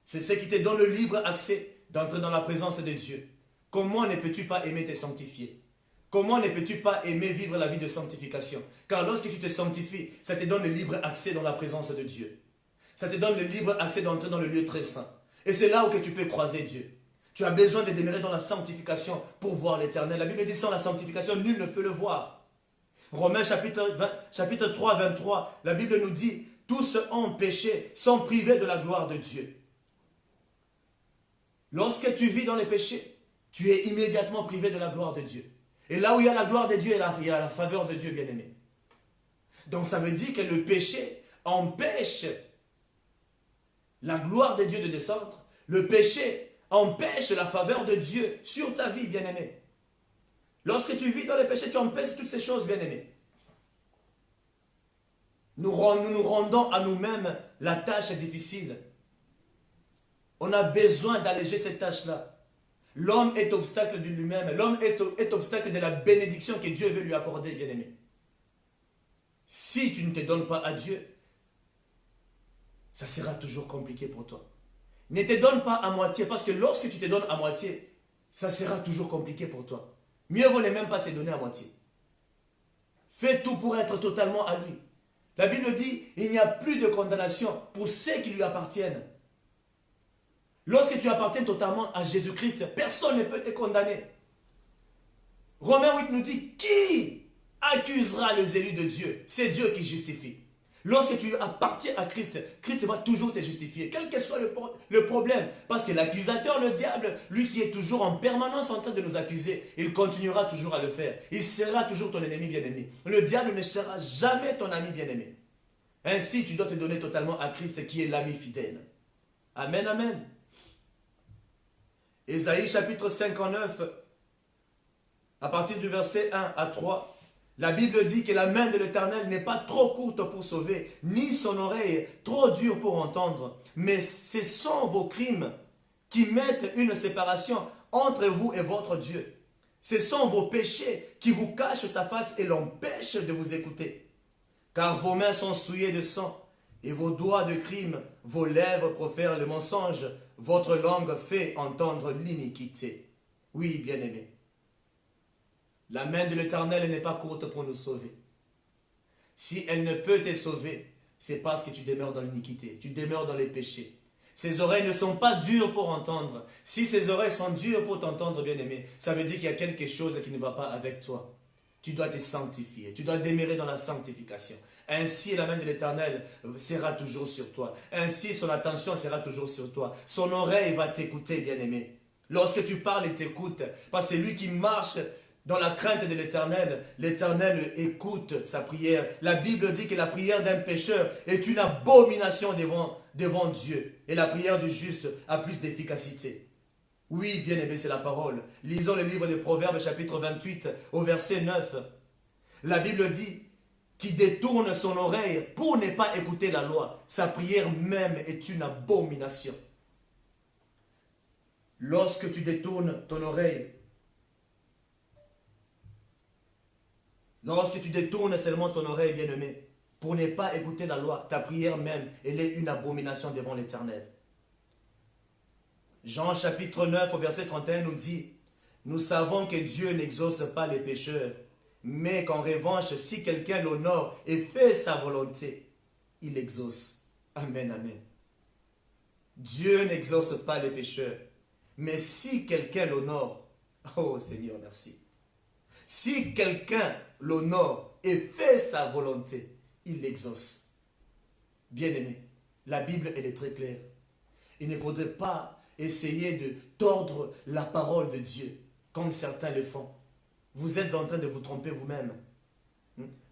A: c'est ce qui te donne le libre accès d'entrer dans la présence de Dieu. Comment ne peux-tu pas aimer te sanctifier? Comment ne peux-tu pas aimer vivre la vie de sanctification? Car lorsque tu te sanctifies, ça te donne le libre accès dans la présence de Dieu. Ça te donne le libre accès d'entrer dans le lieu très saint. Et c'est là où que tu peux croiser Dieu. Tu as besoin de demeurer dans la sanctification pour voir l'Éternel. La Bible dit sans la sanctification, nul ne peut le voir. Romains chapitre 3, 23, la Bible nous dit, tous ont péché, sont privés de la gloire de Dieu. Lorsque tu vis dans les péchés, tu es immédiatement privé de la gloire de Dieu. Et là où il y a la gloire de Dieu, il y a la faveur de Dieu, bien-aimé. Donc ça veut dire que le péché empêche la gloire de Dieu de descendre. Le péché empêche la faveur de Dieu sur ta vie, bien-aimé. Lorsque tu vis dans les péchés, tu empêches toutes ces choses, bien-aimé. Nous nous rendons à nous-mêmes la tâche difficile. On a besoin d'alléger cette tâche-là. L'homme est obstacle de lui-même. L'homme est obstacle de la bénédiction que Dieu veut lui accorder, bien-aimé. Si tu ne te donnes pas à Dieu, ça sera toujours compliqué pour toi. Ne te donne pas à moitié, parce que lorsque tu te donnes à moitié, ça sera toujours compliqué pour toi. Mieux vaut ne même pas se donner à moitié. Fais tout pour être totalement à lui. La Bible dit, il n'y a plus de condamnation pour ceux qui lui appartiennent. Lorsque tu appartiens totalement à Jésus-Christ, personne ne peut te condamner. Romains 8 nous dit, qui accusera les élus de Dieu? C'est Dieu qui justifie. Lorsque tu appartiens à Christ, Christ va toujours te justifier, quel que soit le problème. Parce que l'accusateur, le diable, lui qui est toujours en permanence en train de nous accuser, il continuera toujours à le faire. Il sera toujours ton ennemi bien-aimé. Le diable ne sera jamais ton ami bien-aimé. Ainsi, tu dois te donner totalement à Christ qui est l'ami fidèle. Amen, amen. Ésaïe chapitre 59, à partir du verset 1 à 3, la Bible dit que la main de l'Éternel n'est pas trop courte pour sauver, ni son oreille trop dure pour entendre. Mais ce sont vos crimes qui mettent une séparation entre vous et votre Dieu. Ce sont vos péchés qui vous cachent sa face et l'empêchent de vous écouter. Car vos mains sont souillées de sang et vos doigts de crime, vos lèvres profèrent le mensonge, votre langue fait entendre l'iniquité. Oui, bien-aimé. La main de l'Éternel n'est pas courte pour nous sauver. Si elle ne peut te sauver, c'est parce que tu demeures dans l'iniquité, tu demeures dans les péchés. Ses oreilles ne sont pas dures pour entendre. Si ses oreilles sont dures pour t'entendre, bien-aimé, ça veut dire qu'il y a quelque chose qui ne va pas avec toi. Tu dois te sanctifier, tu dois demeurer dans la sanctification. Ainsi, la main de l'Éternel sera toujours sur toi. Ainsi, son attention sera toujours sur toi. Son oreille va t'écouter, bien-aimé. Lorsque tu parles, il t'écoute. Parce que c'est lui qui marche dans la crainte de l'Éternel. L'Éternel écoute sa prière. La Bible dit que la prière d'un pécheur est une abomination devant Dieu. Et la prière du juste a plus d'efficacité. Oui, bien-aimé, c'est la parole. Lisons le livre de Proverbes, chapitre 28, au verset 9. La Bible dit, qui détourne son oreille pour ne pas écouter la loi, sa prière même est une abomination. Lorsque tu détournes ton oreille, lorsque tu détournes seulement ton oreille, bien-aimé, pour ne pas écouter la loi, ta prière même, elle est une abomination devant l'Éternel. Jean chapitre 9 au verset 31 nous dit, nous savons que Dieu n'exauce pas les pécheurs, mais qu'en revanche, si quelqu'un l'honore et fait sa volonté, il exauce. Amen, amen. Dieu n'exauce pas les pécheurs, mais si quelqu'un l'honore, oh Seigneur, merci. Si quelqu'un l'honore et fait sa volonté, il l'exauce. Bien-aimé, la Bible, elle est très claire. Il ne faudrait pas essayer de tordre la parole de Dieu, comme certains le font. Vous êtes en train de vous tromper vous-même.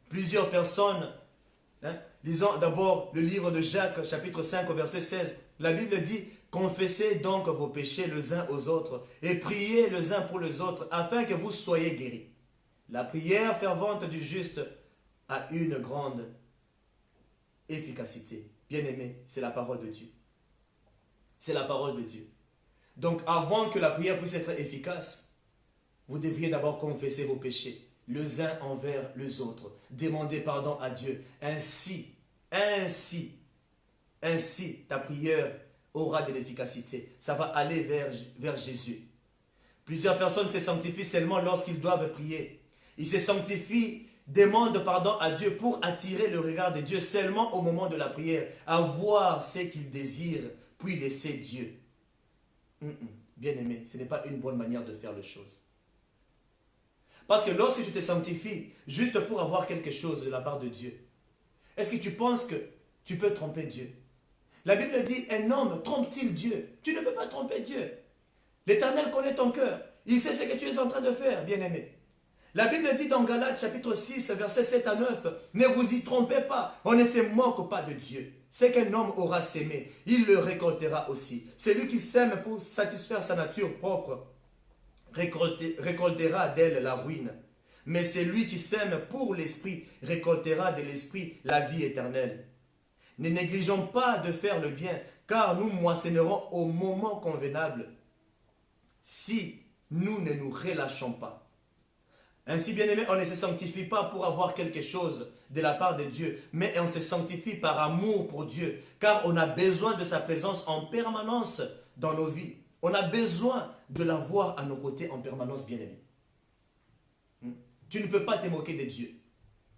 A: Plusieurs personnes, lisons d'abord le livre de Jacques, chapitre 5, au verset 16. La Bible dit, confessez donc vos péchés les uns aux autres et priez les uns pour les autres, afin que vous soyez guéris. La prière fervente du juste a une grande efficacité. Bien-aimé, c'est la parole de Dieu. C'est la parole de Dieu. Donc, avant que la prière puisse être efficace, vous devriez d'abord confesser vos péchés, les uns envers les autres. Demander pardon à Dieu. Ainsi, ta prière aura de l'efficacité. Ça va aller vers Jésus. Plusieurs personnes se sanctifient seulement lorsqu'ils doivent prier. Ils se sanctifient, demandent pardon à Dieu pour attirer le regard de Dieu seulement au moment de la prière, avoir ce qu'ils désirent, puis laisser Dieu. bien-aimé, ce n'est pas une bonne manière de faire les choses. Parce que lorsque tu te sanctifies juste pour avoir quelque chose de la part de Dieu, est-ce que tu penses que tu peux tromper Dieu? La Bible dit, un homme trompe-t-il Dieu? Tu ne peux pas tromper Dieu. L'Éternel connaît ton cœur. Il sait ce que tu es en train de faire, bien-aimé. La Bible dit dans Galates chapitre 6, versets 7 à 9, ne vous y trompez pas, on ne se moque pas de Dieu. Ce qu'un homme aura sémé, il le récoltera aussi. Celui qui sème pour satisfaire sa nature propre, récoltera d'elle la ruine. Mais celui qui sème pour l'esprit, récoltera de l'esprit la vie éternelle. Ne négligeons pas de faire le bien, car nous moissonnerons au moment convenable, si nous ne nous relâchons pas. Ainsi, bien-aimé, on ne se sanctifie pas pour avoir quelque chose de la part de Dieu, mais on se sanctifie par amour pour Dieu, car on a besoin de sa présence en permanence dans nos vies. On a besoin de l'avoir à nos côtés en permanence, bien-aimé. Tu ne peux pas te moquer de Dieu,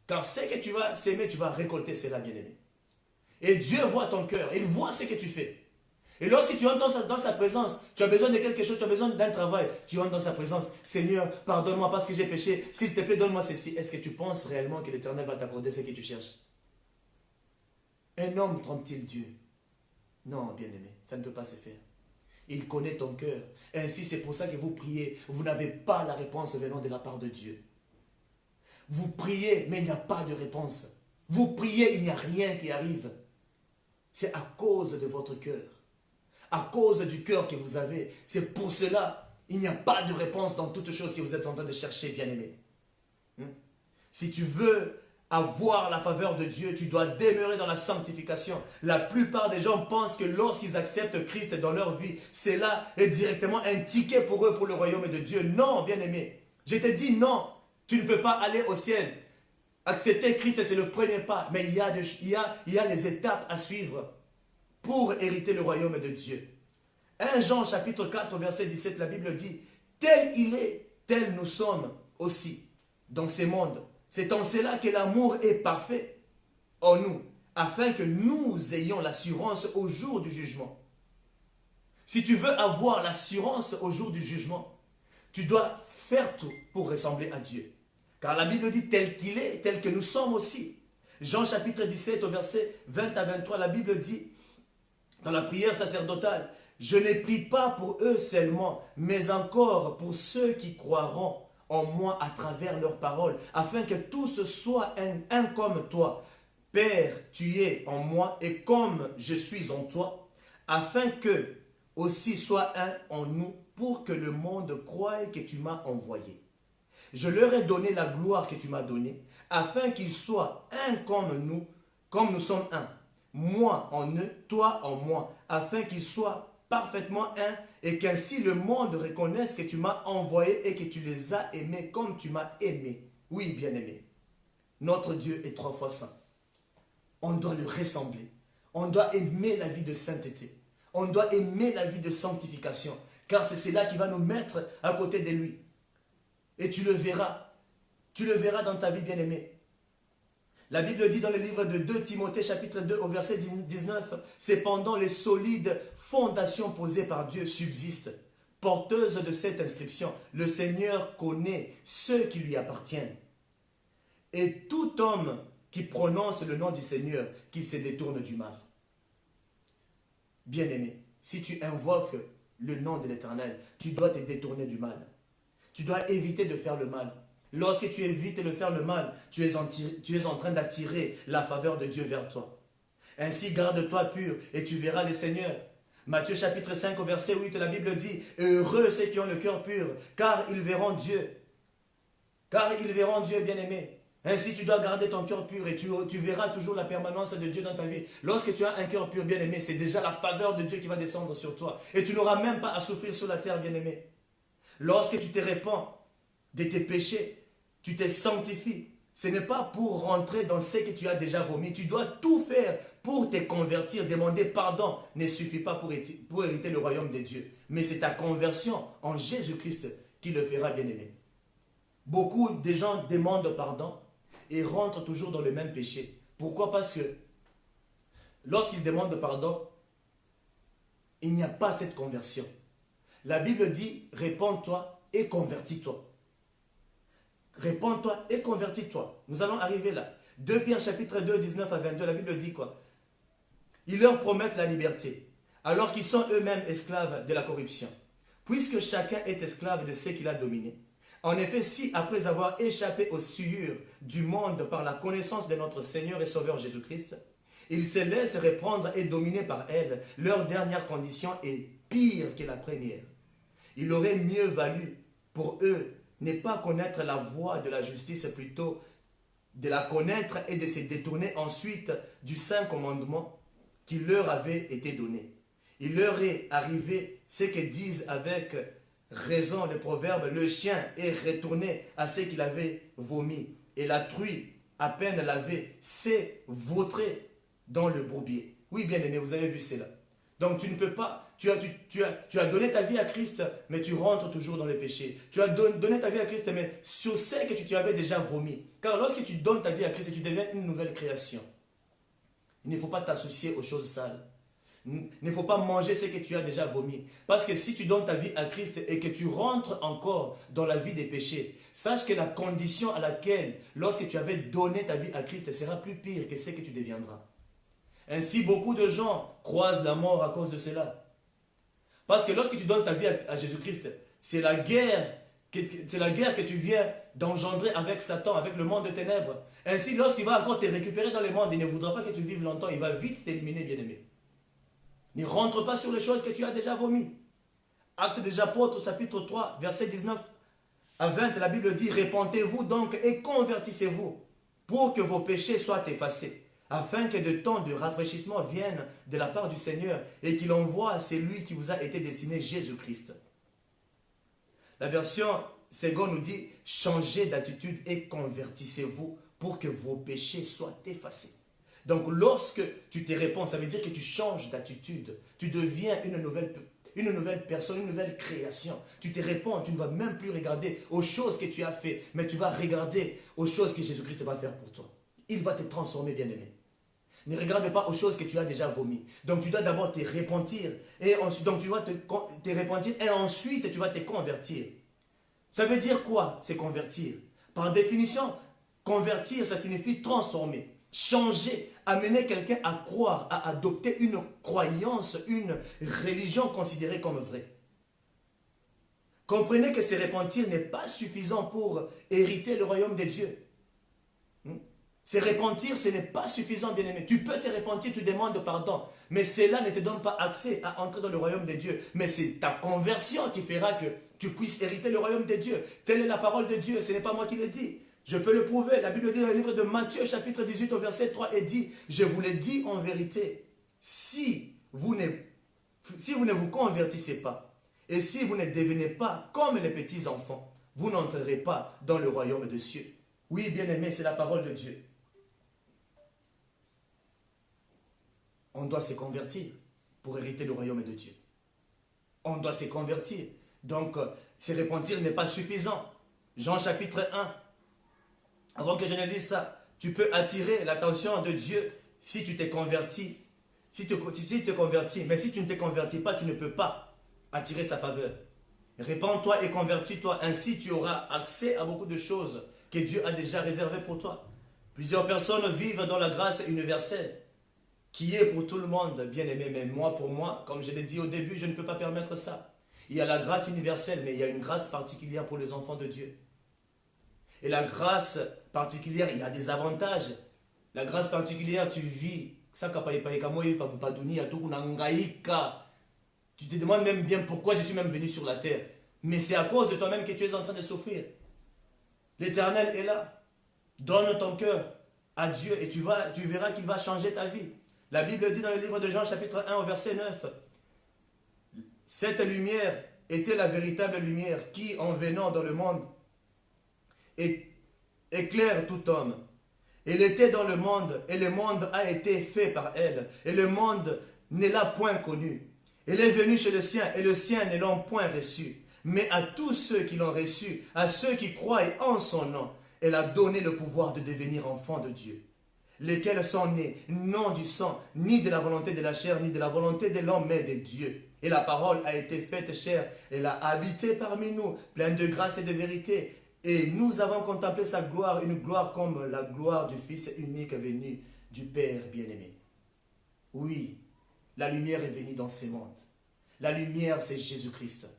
A: car ce que tu vas s'aimer, tu vas récolter cela, bien-aimé. Et Dieu voit ton cœur, il voit ce que tu fais. Et lorsque tu entres dans sa présence, tu as besoin de quelque chose, tu as besoin d'un travail, tu entres dans sa présence. Seigneur, pardonne-moi parce que j'ai péché, s'il te plaît, donne-moi ceci. Est-ce que tu penses réellement que l'Éternel va t'accorder ce que tu cherches? Un homme trompe-t-il Dieu? Non, bien-aimé, ça ne peut pas se faire. Il connaît ton cœur. Ainsi, c'est pour ça que vous priez. Vous n'avez pas la réponse venant de la part de Dieu. Vous priez, mais il n'y a pas de réponse. Vous priez, il n'y a rien qui arrive. C'est à cause de votre cœur. À cause du cœur que vous avez. C'est pour cela, il n'y a pas de réponse dans toutes choses que vous êtes en train de chercher, bien-aimé. Si tu veux avoir la faveur de Dieu, tu dois demeurer dans la sanctification. La plupart des gens pensent que lorsqu'ils acceptent Christ dans leur vie, cela est directement un ticket pour eux, pour le royaume de Dieu. Non, bien-aimé. Je te dis non. Tu ne peux pas aller au ciel. Accepter Christ, c'est le premier pas. Mais il y a les étapes à suivre pour hériter le royaume de Dieu. 1 Jean chapitre 4 verset 17, la Bible dit, tel il est, tel nous sommes aussi dans ce monde. C'est en cela que l'amour est parfait en nous, afin que nous ayons l'assurance au jour du jugement. Si tu veux avoir l'assurance au jour du jugement, tu dois faire tout pour ressembler à Dieu. Car la Bible dit tel qu'il est, tel que nous sommes aussi. Jean chapitre 17 au verset 20 à 23, la Bible dit, dans la prière sacerdotale, je ne prie pas pour eux seulement, mais encore pour ceux qui croiront en moi à travers leurs paroles, afin que tous soient un comme toi. Père, tu es en moi et comme je suis en toi, afin que aussi soit un en nous, pour que le monde croie que tu m'as envoyé. Je leur ai donné la gloire que tu m'as donnée, afin qu'ils soient un comme nous sommes un. Moi en eux, toi en moi, afin qu'ils soient parfaitement un, et qu'ainsi le monde reconnaisse que tu m'as envoyé et que tu les as aimés comme tu m'as aimé. Oui, bien-aimé, notre Dieu est 3 fois saint. On doit le ressembler. On doit aimer la vie de sainteté. On doit aimer la vie de sanctification, car c'est cela qui va nous mettre à côté de lui. Et tu le verras. Tu le verras dans ta vie, bien-aimé. La Bible dit dans le livre de 2 Timothée chapitre 2 au verset 19, « Cependant les solides fondations posées par Dieu subsistent, porteuses de cette inscription. Le Seigneur connaît ceux qui lui appartiennent. Et tout homme qui prononce le nom du Seigneur, qu'il se détourne du mal. » Bien-aimé, si tu invoques le nom de l'Éternel, tu dois te détourner du mal. Tu dois éviter de faire le mal. Lorsque tu évites de faire le mal, tu es en train d'attirer la faveur de Dieu vers toi. Ainsi, garde-toi pur et tu verras le Seigneur. Matthieu chapitre 5 au verset 8, la Bible dit, « Heureux ceux qui ont le cœur pur, car ils verront Dieu. » Car ils verront Dieu, bien-aimé. Ainsi, tu dois garder ton cœur pur et tu verras toujours la permanence de Dieu dans ta vie. Lorsque tu as un cœur pur, bien-aimé, c'est déjà la faveur de Dieu qui va descendre sur toi. Et tu n'auras même pas à souffrir sur la terre, bien-aimé. Lorsque tu te répands de tes péchés, tu te sanctifies. Ce n'est pas pour rentrer dans ce que tu as déjà vomi. Tu dois tout faire pour te convertir. Demander pardon ne suffit pas pour hériter le royaume de Dieu. Mais c'est ta conversion en Jésus-Christ qui le fera, bien-aimé. Beaucoup de gens demandent pardon et rentrent toujours dans le même péché. Pourquoi? Parce que lorsqu'ils demandent pardon, il n'y a pas cette conversion. La Bible dit, répands-toi et convertis-toi. Répands-toi et convertis-toi. Nous allons arriver là. 2 Pierre chapitre 2, 19 à 22, la Bible dit quoi? Ils leur promettent la liberté, alors qu'ils sont eux-mêmes esclaves de la corruption, puisque chacun est esclave de ce qu'il a dominé. En effet, si après avoir échappé aux souillures du monde par la connaissance de notre Seigneur et Sauveur Jésus-Christ, ils se laissent reprendre et dominer par elle, leur dernière condition est pire que la première. Il aurait mieux valu pour eux ne pas connaître la voie de la justice, plutôt de la connaître et de se détourner ensuite du saint commandement qui leur avait été donné. Il leur est arrivé ce que disent avec raison les proverbes: le chien est retourné à ce qu'il avait vomi, et la truie, à peine lavée, s'est vautrée dans le bourbier. Oui, bien aimé, vous avez vu cela. Donc tu ne peux pas, tu as donné ta vie à Christ, mais tu rentres toujours dans le péché. Tu as donné ta vie à Christ, mais sur ce que tu avais déjà vomi. Car lorsque tu donnes ta vie à Christ, tu deviens une nouvelle création. Il ne faut pas t'associer aux choses sales. Il ne faut pas manger ce que tu as déjà vomi. Parce que si tu donnes ta vie à Christ et que tu rentres encore dans la vie des péchés, sache que la condition à laquelle, lorsque tu avais donné ta vie à Christ, sera plus pire que ce que tu deviendras. Ainsi, beaucoup de gens croisent la mort à cause de cela. Parce que lorsque tu donnes ta vie à Jésus-Christ, c'est la guerre que tu viens d'engendrer avec Satan, avec le monde de ténèbres. Ainsi, lorsqu'il va encore te récupérer dans le monde, il ne voudra pas que tu vives longtemps, il va vite t'éliminer, bien-aimé. Ne rentre pas sur les choses que tu as déjà vomies. Actes des Apôtres, chapitre 3, verset 19 à 20, la Bible dit: repentez-vous donc et convertissez-vous, pour que vos péchés soient effacés, afin que de temps de rafraîchissement viennent de la part du Seigneur, et qu'il envoie celui qui vous a été destiné, Jésus-Christ. La version seconde nous dit: changez d'attitude et convertissez-vous, pour que vos péchés soient effacés. Donc lorsque tu te répands, ça veut dire que tu changes d'attitude. Tu deviens une nouvelle personne, une nouvelle création. Tu te répands, tu ne vas même plus regarder aux choses que tu as fait, mais tu vas regarder aux choses que Jésus-Christ va faire pour toi. Il va te transformer, bien-aimé. Ne regarde pas aux choses que tu as déjà vomies. Donc tu dois d'abord te repentir. Et ensuite, donc tu vas te repentir et ensuite tu vas te convertir. Ça veut dire quoi, c'est convertir? Par définition, convertir, ça signifie transformer. Changer, amener quelqu'un à croire, à adopter une croyance, une religion considérée comme vraie. Comprenez que se repentir n'est pas suffisant pour hériter le royaume de Dieu. Se repentir, ce n'est pas suffisant, bien-aimé. Tu peux te repentir, tu demandes pardon, mais cela ne te donne pas accès à entrer dans le royaume de Dieu. Mais c'est ta conversion qui fera que tu puisses hériter le royaume de Dieu. Telle est la parole de Dieu, ce n'est pas moi qui le dis. Je peux le prouver. La Bible dit dans le livre de Matthieu, chapitre 18, au verset 3, et dit: je vous le dis en vérité, si vous ne vous convertissez pas, et si vous ne devenez pas comme les petits enfants, vous n'entrerez pas dans le royaume des cieux. Oui, bien-aimé, c'est la parole de Dieu. On doit se convertir pour hériter le royaume de Dieu. On doit se convertir. Donc, se repentir n'est pas suffisant. Jean chapitre 1. Avant que je ne lise ça, tu peux attirer l'attention de Dieu si tu t'es converti. Si tu te convertis, mais si tu ne te convertis pas, tu ne peux pas attirer sa faveur. Répands-toi et convertis-toi. Ainsi, tu auras accès à beaucoup de choses que Dieu a déjà réservées pour toi. Plusieurs personnes vivent dans la grâce universelle, qui est pour tout le monde, bien aimé, mais moi, pour moi, comme je l'ai dit au début, je ne peux pas permettre ça. Il y a la grâce universelle, mais il y a une grâce particulière pour les enfants de Dieu. Et la grâce particulière, il y a des avantages. La grâce particulière, tu vis. Tu te demandes même bien pourquoi je suis même venu sur la terre. Mais c'est à cause de toi-même que tu es en train de souffrir. L'Éternel est là. Donne ton cœur à Dieu et tu verras qu'il va changer ta vie. La Bible dit dans le livre de Jean, chapitre 1, au verset 9, cette lumière était la véritable lumière qui, en venant dans le monde, éclaire tout homme. Elle était dans le monde, et le monde a été fait par elle, et le monde ne l'a point connue. Elle est venue chez le sien, et le sien ne l'ont point reçue. Mais à tous ceux qui l'ont reçue, à ceux qui croient en son nom, elle a donné le pouvoir de devenir enfants de Dieu, lesquels sont nés non du sang, ni de la volonté de la chair, ni de la volonté de l'homme, mais de Dieu. Et la parole a été faite chair. Elle a habité parmi nous, pleine de grâce et de vérité. Et nous avons contemplé sa gloire, une gloire comme la gloire du Fils unique venu du Père bien-aimé. Oui, la lumière est venue dans ces mondes. La lumière, c'est Jésus-Christ.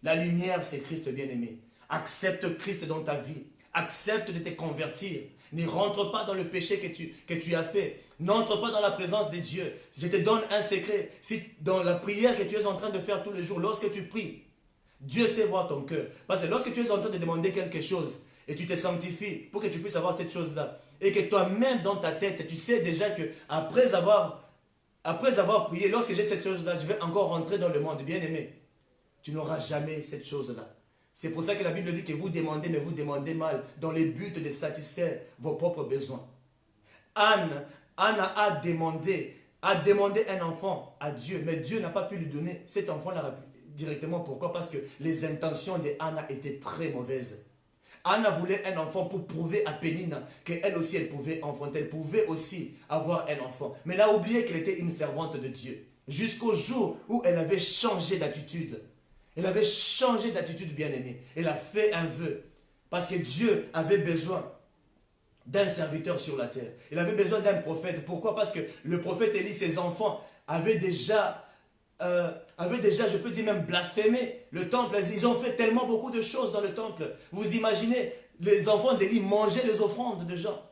A: La lumière, c'est Christ bien-aimé. Accepte Christ dans ta vie. Accepte de te convertir. Ne rentre pas dans le péché que tu as fait. N'entre pas dans la présence de Dieu. Je te donne un secret. Si dans la prière que tu es en train de faire tous les jours, lorsque tu pries, Dieu sait voir ton cœur. Parce que lorsque tu es en train de demander quelque chose et tu te sanctifies pour que tu puisses avoir cette chose-là, et que toi-même dans ta tête, tu sais déjà que après avoir prié, lorsque j'ai cette chose-là, je vais encore rentrer dans le monde. Bien-aimé, tu n'auras jamais cette chose-là. C'est pour ça que la Bible dit que vous demandez, mais vous demandez mal, dans le but de satisfaire vos propres besoins. Anna a demandé un enfant à Dieu, mais Dieu n'a pas pu lui donner cet enfant-là directement. Pourquoi? Parce que les intentions d'Anna étaient très mauvaises. Anna voulait un enfant pour prouver à Pénina qu'elle aussi, elle pouvait enfanter, elle pouvait aussi avoir un enfant. Mais elle a oublié qu'elle était une servante de Dieu. Jusqu'au jour où elle avait changé d'attitude. Elle avait changé d'attitude, bien-aimée. Elle a fait un vœu. Parce que Dieu avait besoin d'un serviteur sur la terre. Il avait besoin d'un prophète. Pourquoi? Parce que le prophète Élie, ses enfants, avaient déjà, je peux dire même blasphémé le temple. Ils ont fait tellement beaucoup de choses dans le temple. Vous imaginez, les enfants d'Élie mangeaient les offrandes de gens.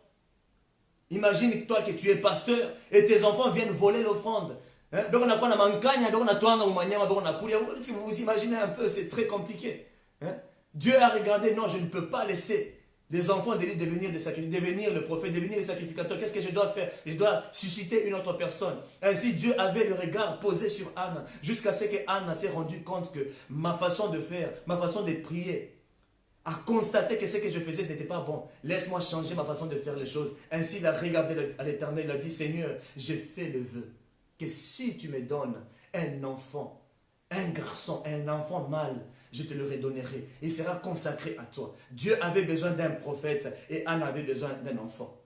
A: Imagine-toi que tu es pasteur et tes enfants viennent voler l'offrande. Vous vous imaginez un peu, c'est très compliqué. Dieu a regardé, non, je ne peux pas laisser les enfants d'Élie devenir le prophète, devenir les sacrificateurs. Qu'est-ce que je dois faire? Je dois susciter une autre personne. Ainsi, Dieu avait le regard posé sur Anne, jusqu'à ce que Anne s'est rendu compte que ma façon de faire, ma façon de prier, a constaté que ce que je faisais n'était pas bon. Laisse-moi changer ma façon de faire les choses. Ainsi, il a regardé à l'Éternel, il a dit, Seigneur, j'ai fait le vœu que si tu me donnes un enfant, un garçon, un enfant mâle, je te le redonnerai. Il sera consacré à toi. Dieu avait besoin d'un prophète et Anne avait besoin d'un enfant.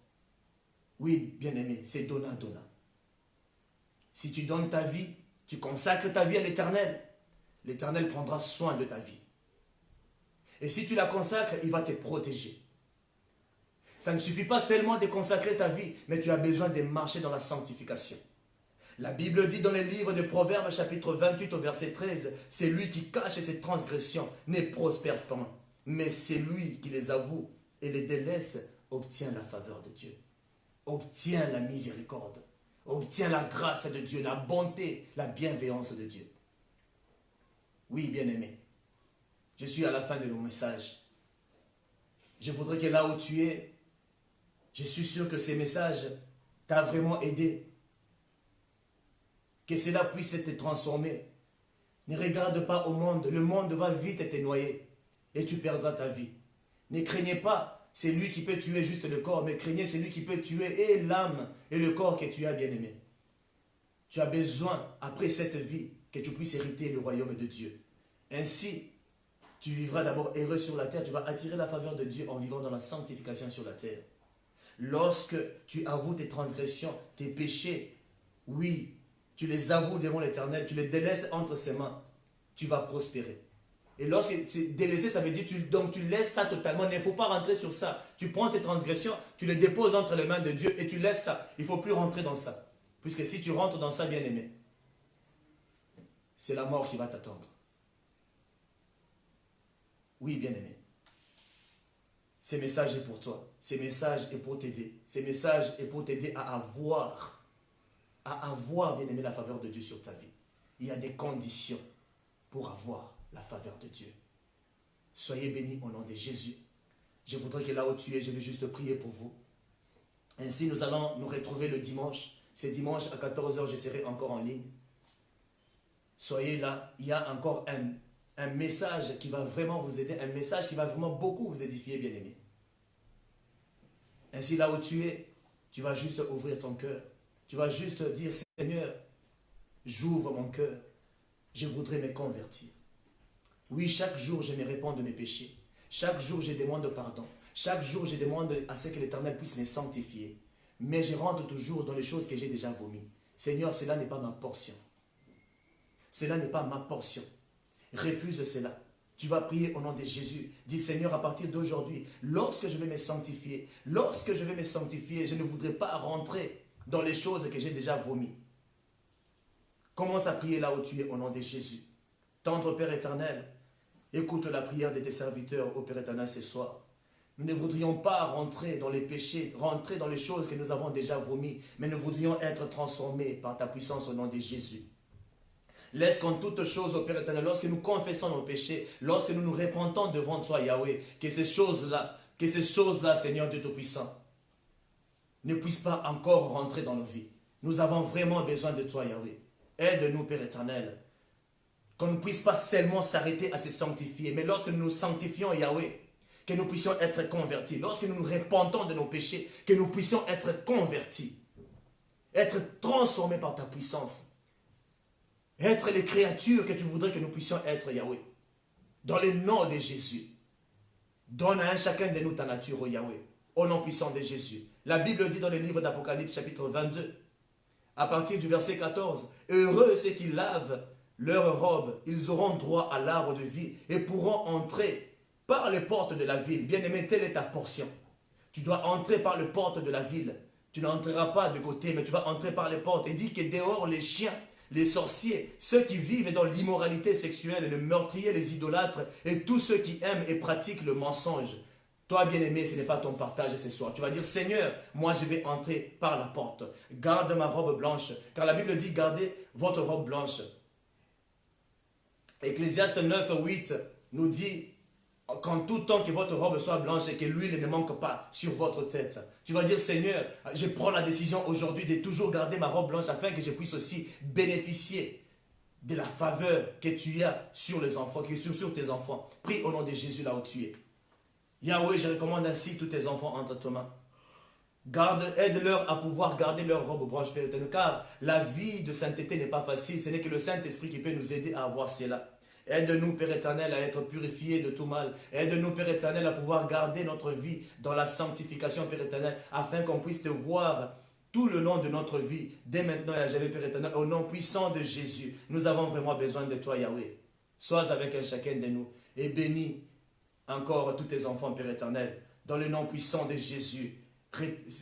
A: Oui, bien-aimé, c'est donna. Si tu donnes ta vie, tu consacres ta vie à l'Éternel, l'Éternel prendra soin de ta vie. Et si tu la consacres, il va te protéger. Ça ne suffit pas seulement de consacrer ta vie, mais tu as besoin de marcher dans la sanctification. La Bible dit dans le livre de Proverbes, chapitre 28 au verset 13, « C'est lui qui cache ses transgressions, ne prospère pas, mais c'est lui qui les avoue et les délaisse, obtient la faveur de Dieu, obtient la miséricorde, obtient la grâce de Dieu, la bonté, la bienveillance de Dieu. » Oui, bien-aimé, je suis à la fin de mon message. Je voudrais que là où tu es, je suis sûr que ces messages t'ont vraiment aidé. Que cela puisse te transformer. Ne regarde pas au monde. Le monde va vite te noyer. Et tu perdras ta vie. Ne craignez pas. C'est lui qui peut tuer juste le corps. Mais craignez celui qui peut tuer et l'âme et le corps que tu as bien aimé. Tu as besoin, après cette vie, que tu puisses hériter le royaume de Dieu. Ainsi, tu vivras d'abord heureux sur la terre. Tu vas attirer la faveur de Dieu en vivant dans la sanctification sur la terre. Lorsque tu avoues tes transgressions, tes péchés, oui, tu les avoues devant l'Éternel, tu les délaisses entre ses mains, tu vas prospérer. Et lorsque c'est délaisser, ça veut dire donc tu laisses ça totalement. Il ne faut pas rentrer sur ça. Tu prends tes transgressions, tu les déposes entre les mains de Dieu et tu laisses ça. Il ne faut plus rentrer dans ça. Puisque si tu rentres dans ça, bien-aimé, c'est la mort qui va t'attendre. Oui, bien-aimé. Ces messages est pour toi. Ces messages est pour t'aider. Ces messages est pour t'aider à avoir, bien aimé, la faveur de Dieu sur ta vie. Il y a des conditions pour avoir la faveur de Dieu. Soyez bénis au nom de Jésus. Je voudrais que là où tu es, je vais juste prier pour vous. Ainsi, nous allons nous retrouver le dimanche. C'est dimanche à 14 h, je serai encore en ligne. Soyez là. Il y a encore un message qui va vraiment vous aider, un message qui va vraiment beaucoup vous édifier, bien aimé. Ainsi, là où tu es, tu vas juste ouvrir ton cœur. Tu vas juste dire, Seigneur, j'ouvre mon cœur, je voudrais me convertir. Oui, chaque jour, je me réponds de mes péchés. Chaque jour, je demande pardon. Chaque jour, je demande à ce que l'Éternel puisse me sanctifier. Mais je rentre toujours dans les choses que j'ai déjà vomies. Seigneur, cela n'est pas ma portion. Cela n'est pas ma portion. Refuse cela. Tu vas prier au nom de Jésus. Dis Seigneur, à partir d'aujourd'hui, lorsque je vais me sanctifier, je ne voudrais pas rentrer dans les choses que j'ai déjà vomies. Commence à prier là où tu es au nom de Jésus. Tendre Père éternel, écoute la prière de tes serviteurs au Père éternel ce soir. Nous ne voudrions pas rentrer dans les péchés, rentrer dans les choses que nous avons déjà vomies, mais nous voudrions être transformés par ta puissance au nom de Jésus. Laisse qu'en toutes choses, au Père éternel, lorsque nous confessons nos péchés, lorsque nous nous repentons devant toi, Yahweh, que ces choses-là, Seigneur Dieu Tout-Puissant, ne puissent pas encore rentrer dans nos vies. Nous avons vraiment besoin de toi, Yahweh. Aide-nous, Père éternel, qu'on ne puisse pas seulement s'arrêter à se sanctifier, mais lorsque nous nous sanctifions, Yahweh, que nous puissions être convertis. Lorsque nous nous repentons de nos péchés, que nous puissions être convertis, être transformés par ta puissance. Être les créatures que tu voudrais que nous puissions être, Yahweh. Dans le nom de Jésus. Donne à un chacun de nous ta nature, oh Yahweh. Au nom puissant de Jésus. La Bible dit dans le livre d'Apocalypse, chapitre 22, à partir du verset 14, « Heureux ceux qui lavent leurs robes, ils auront droit à l'arbre de vie et pourront entrer par les portes de la ville. » Bien-aimé, telle est ta portion. Tu dois entrer par les portes de la ville. Tu n'entreras pas de côté, mais tu vas entrer par les portes. Et dit que dehors, les chiens, les sorciers, ceux qui vivent dans l'immoralité sexuelle, les meurtriers, les idolâtres et tous ceux qui aiment et pratiquent le mensonge. Toi, bien-aimé, ce n'est pas ton partage ce soir. Tu vas dire, Seigneur, moi je vais entrer par la porte. Garde ma robe blanche. Car la Bible dit, gardez votre robe blanche. Ecclésiaste 9, 8 nous dit, qu'en tout temps que votre robe soit blanche et que l'huile ne manque pas sur votre tête. Tu vas dire, Seigneur, je prends la décision aujourd'hui de toujours garder ma robe blanche afin que je puisse aussi bénéficier de la faveur que tu as sur les enfants, qui est sur tes enfants. Prie au nom de Jésus là où tu es. Yahweh, je recommande ainsi tous tes enfants entre tes mains. Aide-leur à pouvoir garder leur robe blanche, Père éternel, car la vie de sainteté n'est pas facile. Ce n'est que le Saint-Esprit qui peut nous aider à avoir cela. Aide-nous, Père éternel, à être purifiés de tout mal. Aide-nous, Père éternel, à pouvoir garder notre vie dans la sanctification, Père éternel, afin qu'on puisse te voir tout le long de notre vie, dès maintenant et à jamais, Père éternel, au nom puissant de Jésus. Nous avons vraiment besoin de toi, Yahweh. Sois avec un chacun de nous et bénis encore tous tes enfants, Père éternel, dans le nom puissant de Jésus.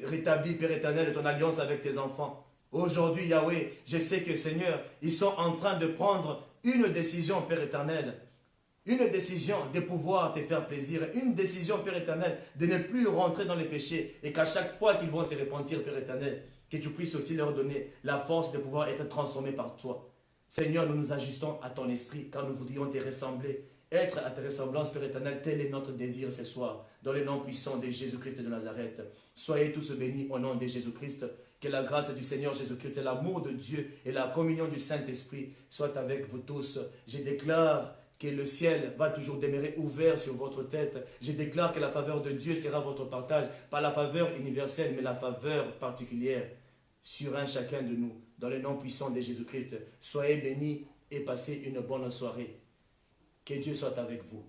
A: Rétablis, Père éternel, ton alliance avec tes enfants. Aujourd'hui, Yahweh, je sais que, Seigneur, ils sont en train de prendre une décision, Père éternel, une décision de pouvoir te faire plaisir, une décision, Père éternel, de ne plus rentrer dans les péchés et qu'à chaque fois qu'ils vont se repentir, Père éternel, que tu puisses aussi leur donner la force de pouvoir être transformés par toi. Seigneur, nous nous ajustons à ton esprit car nous voudrions te ressembler, être à ta ressemblance, Père éternel, tel est notre désir ce soir, dans le nom puissant de Jésus-Christ de Nazareth. Soyez tous bénis au nom de Jésus-Christ. Que la grâce du Seigneur Jésus-Christ et l'amour de Dieu et la communion du Saint-Esprit soient avec vous tous. Je déclare que le ciel va toujours demeurer ouvert sur votre tête. Je déclare que la faveur de Dieu sera votre partage, pas la faveur universelle, mais la faveur particulière sur un chacun de nous. Dans le nom puissant de Jésus-Christ, soyez bénis et passez une bonne soirée. Que Dieu soit avec vous.